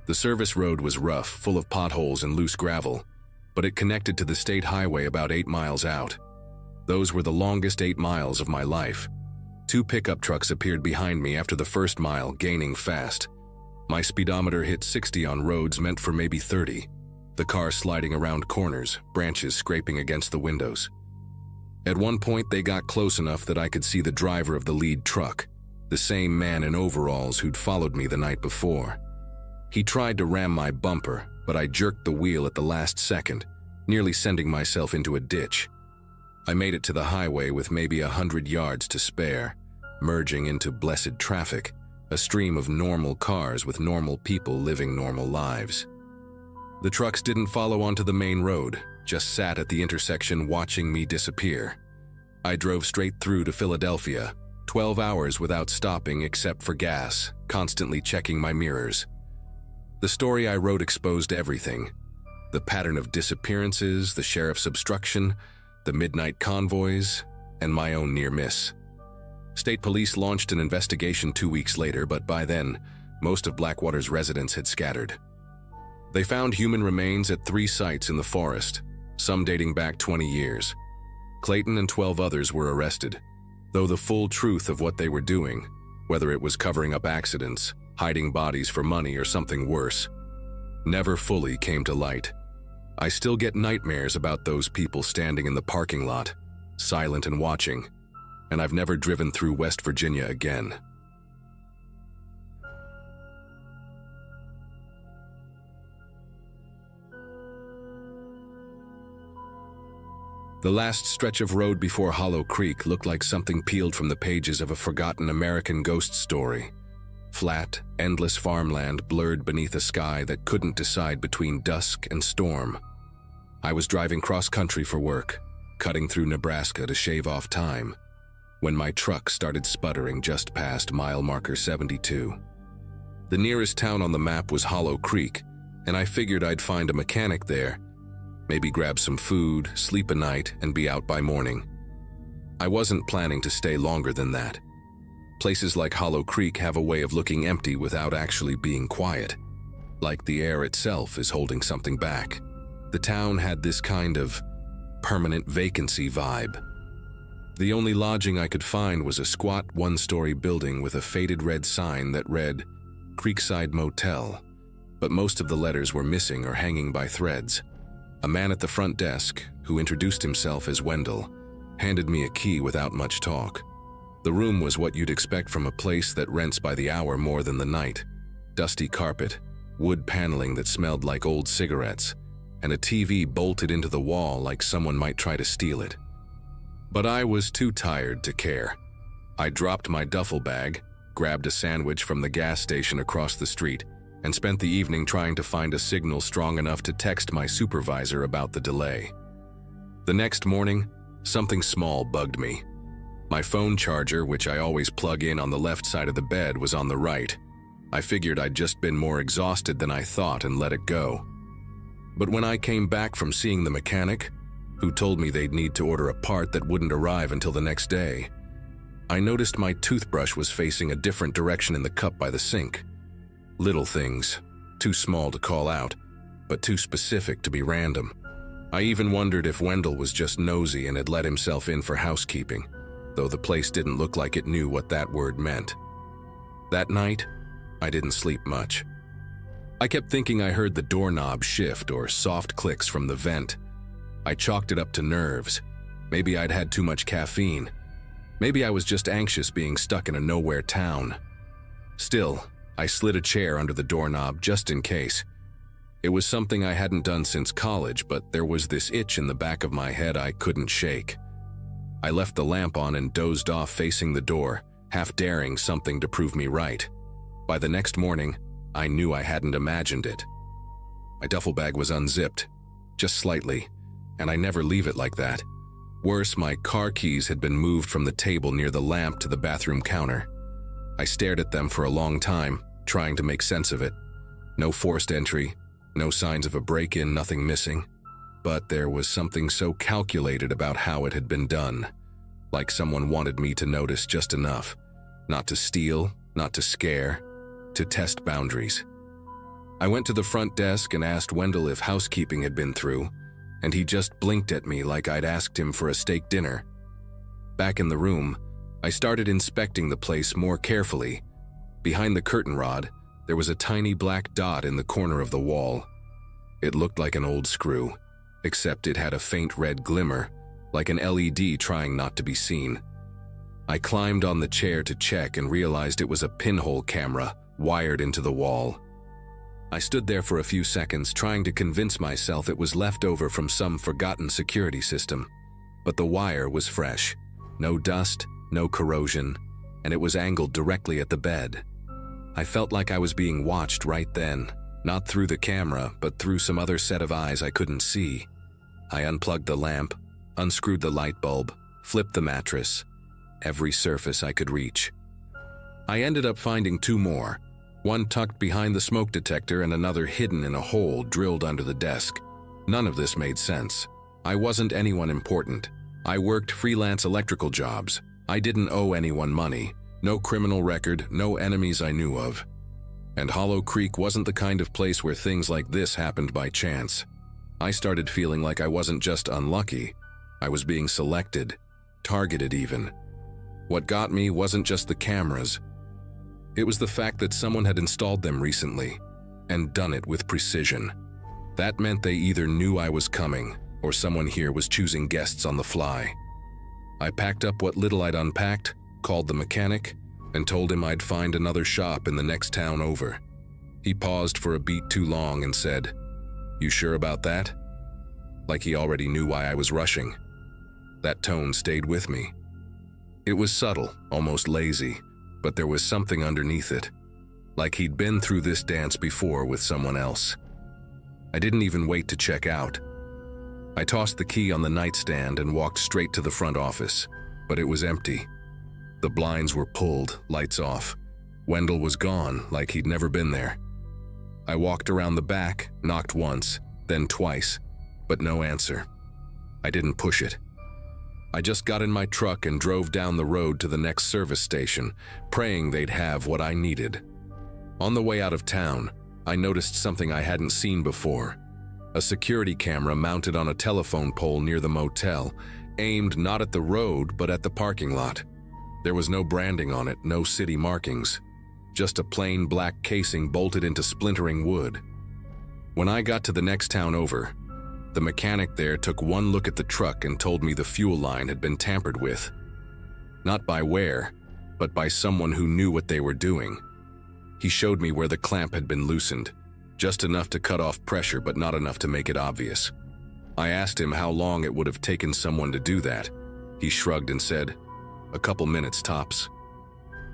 The service road was rough, full of potholes and loose gravel, but it connected to the state highway about 8 miles out. Those were the longest 8 miles of my life. 2 pickup trucks appeared behind me after the first mile, gaining fast. My speedometer hit 60 on roads meant for maybe 30, the car sliding around corners, branches scraping against the windows. At one point, they got close enough that I could see the driver of the lead truck, the same man in overalls who'd followed me the night before. He tried to ram my bumper, but I jerked the wheel at the last second, nearly sending myself into a ditch. I made it to the highway with maybe 100 yards to spare, merging into blessed traffic, a stream of normal cars with normal people living normal lives. The trucks didn't follow onto the main road, just sat at the intersection watching me disappear. I drove straight through to Philadelphia, 12 hours without stopping except for gas, constantly checking my mirrors. The story I wrote exposed everything. The pattern of disappearances, the sheriff's obstruction, the midnight convoys, and my own near miss. State police launched an investigation 2 weeks later, but by then, most of Blackwater's residents had scattered. They found human remains at 3 sites in the forest, some dating back 20 years. Clayton and 12 others were arrested, though the full truth of what they were doing, whether it was covering up accidents, hiding bodies for money, or something worse, never fully came to light. I still get nightmares about those people standing in the parking lot, silent and watching, and I've never driven through West Virginia again. The last stretch of road before Hollow Creek looked like something peeled from the pages of a forgotten American ghost story. Flat, endless farmland blurred beneath a sky that couldn't decide between dusk and storm. I was driving cross-country for work, cutting through Nebraska to shave off time, when my truck started sputtering just past mile marker 72. The nearest town on the map was Hollow Creek, and I figured I'd find a mechanic there, maybe grab some food, sleep a night, and be out by morning. I wasn't planning to stay longer than that. Places like Hollow Creek have a way of looking empty without actually being quiet, like the air itself is holding something back. The town had this kind of permanent vacancy vibe. The only lodging I could find was a squat 1-story building with a faded red sign that read Creekside Motel, but most of the letters were missing or hanging by threads. A man at the front desk, who introduced himself as Wendell, handed me a key without much talk. The room was what you'd expect from a place that rents by the hour more than the night. Dusty carpet, wood paneling that smelled like old cigarettes, and a TV bolted into the wall like someone might try to steal it. But I was too tired to care. I dropped my duffel bag, grabbed a sandwich from the gas station across the street, and spent the evening trying to find a signal strong enough to text my supervisor about the delay. The next morning, something small bugged me. My phone charger, which I always plug in on the left side of the bed, was on the right. I figured I'd just been more exhausted than I thought and let it go. But when I came back from seeing the mechanic, who told me they'd need to order a part that wouldn't arrive until the next day, I noticed my toothbrush was facing a different direction in the cup by the sink. Little things, too small to call out, but too specific to be random. I even wondered if Wendell was just nosy and had let himself in for housekeeping, though the place didn't look like it knew what that word meant. That night, I didn't sleep much. I kept thinking I heard the doorknob shift or soft clicks from the vent. I chalked it up to nerves. Maybe I'd had too much caffeine. Maybe I was just anxious being stuck in a nowhere town. Still, I slid a chair under the doorknob just in case. It was something I hadn't done since college, but there was this itch in the back of my head I couldn't shake. I left the lamp on and dozed off facing the door, half daring something to prove me right. By the next morning, I knew I hadn't imagined it. My duffel bag was unzipped, just slightly, and I never leave it like that. Worse, my car keys had been moved from the table near the lamp to the bathroom counter. I stared at them for a long time, trying to make sense of it. No forced entry, no signs of a break-in, nothing missing. But there was something so calculated about how it had been done, like someone wanted me to notice just enough, not to steal, not to scare, to test boundaries. I went to the front desk and asked Wendell if housekeeping had been through, and he just blinked at me like I'd asked him for a steak dinner. Back in the room, I started inspecting the place more carefully. Behind the curtain rod, there was a tiny black dot in the corner of the wall. It looked like an old screw, except it had a faint red glimmer, like an LED trying not to be seen. I climbed on the chair to check and realized it was a pinhole camera wired into the wall. I stood there for a few seconds trying to convince myself it was left over from some forgotten security system, but the wire was fresh. No dust, no corrosion, and it was angled directly at the bed. I felt like I was being watched right then, not through the camera, but through some other set of eyes I couldn't see. I unplugged the lamp, unscrewed the light bulb, flipped the mattress, every surface I could reach. I ended up finding 2 more, one tucked behind the smoke detector and another hidden in a hole drilled under the desk. None of this made sense. I wasn't anyone important. I worked freelance electrical jobs. I didn't owe anyone money. No criminal record, no enemies I knew of. And Hollow Creek wasn't the kind of place where things like this happened by chance. I started feeling like I wasn't just unlucky. I was being selected, targeted even. What got me wasn't just the cameras. It was the fact that someone had installed them recently, and done it with precision. That meant they either knew I was coming, or someone here was choosing guests on the fly. I packed up what little I'd unpacked, called the mechanic, and told him I'd find another shop in the next town over. He paused for a beat too long and said, "You sure about that?" Like he already knew why I was rushing. That tone stayed with me. It was subtle, almost lazy, but there was something underneath it. Like he'd been through this dance before with someone else. I didn't even wait to check out. I tossed the key on the nightstand and walked straight to the front office, but it was empty. The blinds were pulled, lights off. Wendell was gone, like he'd never been there. I walked around the back, knocked once, then twice, but no answer. I didn't push it. I just got in my truck and drove down the road to the next service station, praying they'd have what I needed. On the way out of town, I noticed something I hadn't seen before. A security camera mounted on a telephone pole near the motel, aimed not at the road but at the parking lot. There was no branding on it, no city markings. Just a plain black casing bolted into splintering wood. When I got to the next town over, the mechanic there took one look at the truck and told me the fuel line had been tampered with. Not by Ware, but by someone who knew what they were doing. He showed me where the clamp had been loosened, just enough to cut off pressure but not enough to make it obvious. I asked him how long it would have taken someone to do that. He shrugged and said, "A couple minutes tops."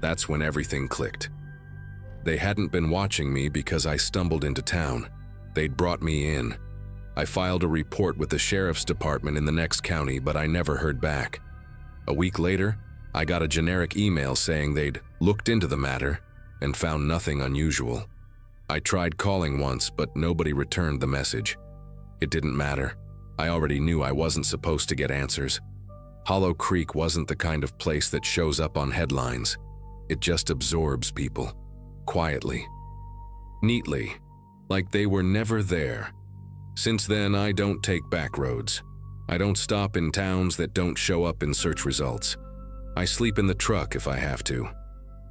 That's when everything clicked. They hadn't been watching me because I stumbled into town. They'd brought me in. I filed a report with the sheriff's department in the next county, but I never heard back. A week later, I got a generic email saying they'd looked into the matter and found nothing unusual. I tried calling once, but nobody returned the message. It didn't matter. I already knew I wasn't supposed to get answers. Hollow Creek wasn't the kind of place that shows up on headlines. It just absorbs people, quietly, neatly, like they were never there. Since then, I don't take back roads. I don't stop in towns that don't show up in search results. I sleep in the truck if I have to.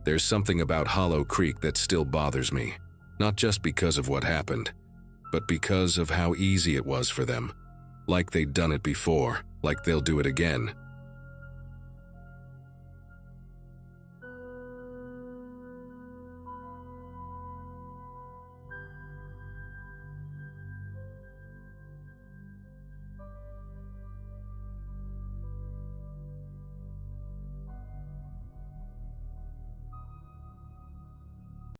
There's something about Hollow Creek that still bothers me, not just because of what happened, but because of how easy it was for them. Like they'd done it before, like they'll do it again.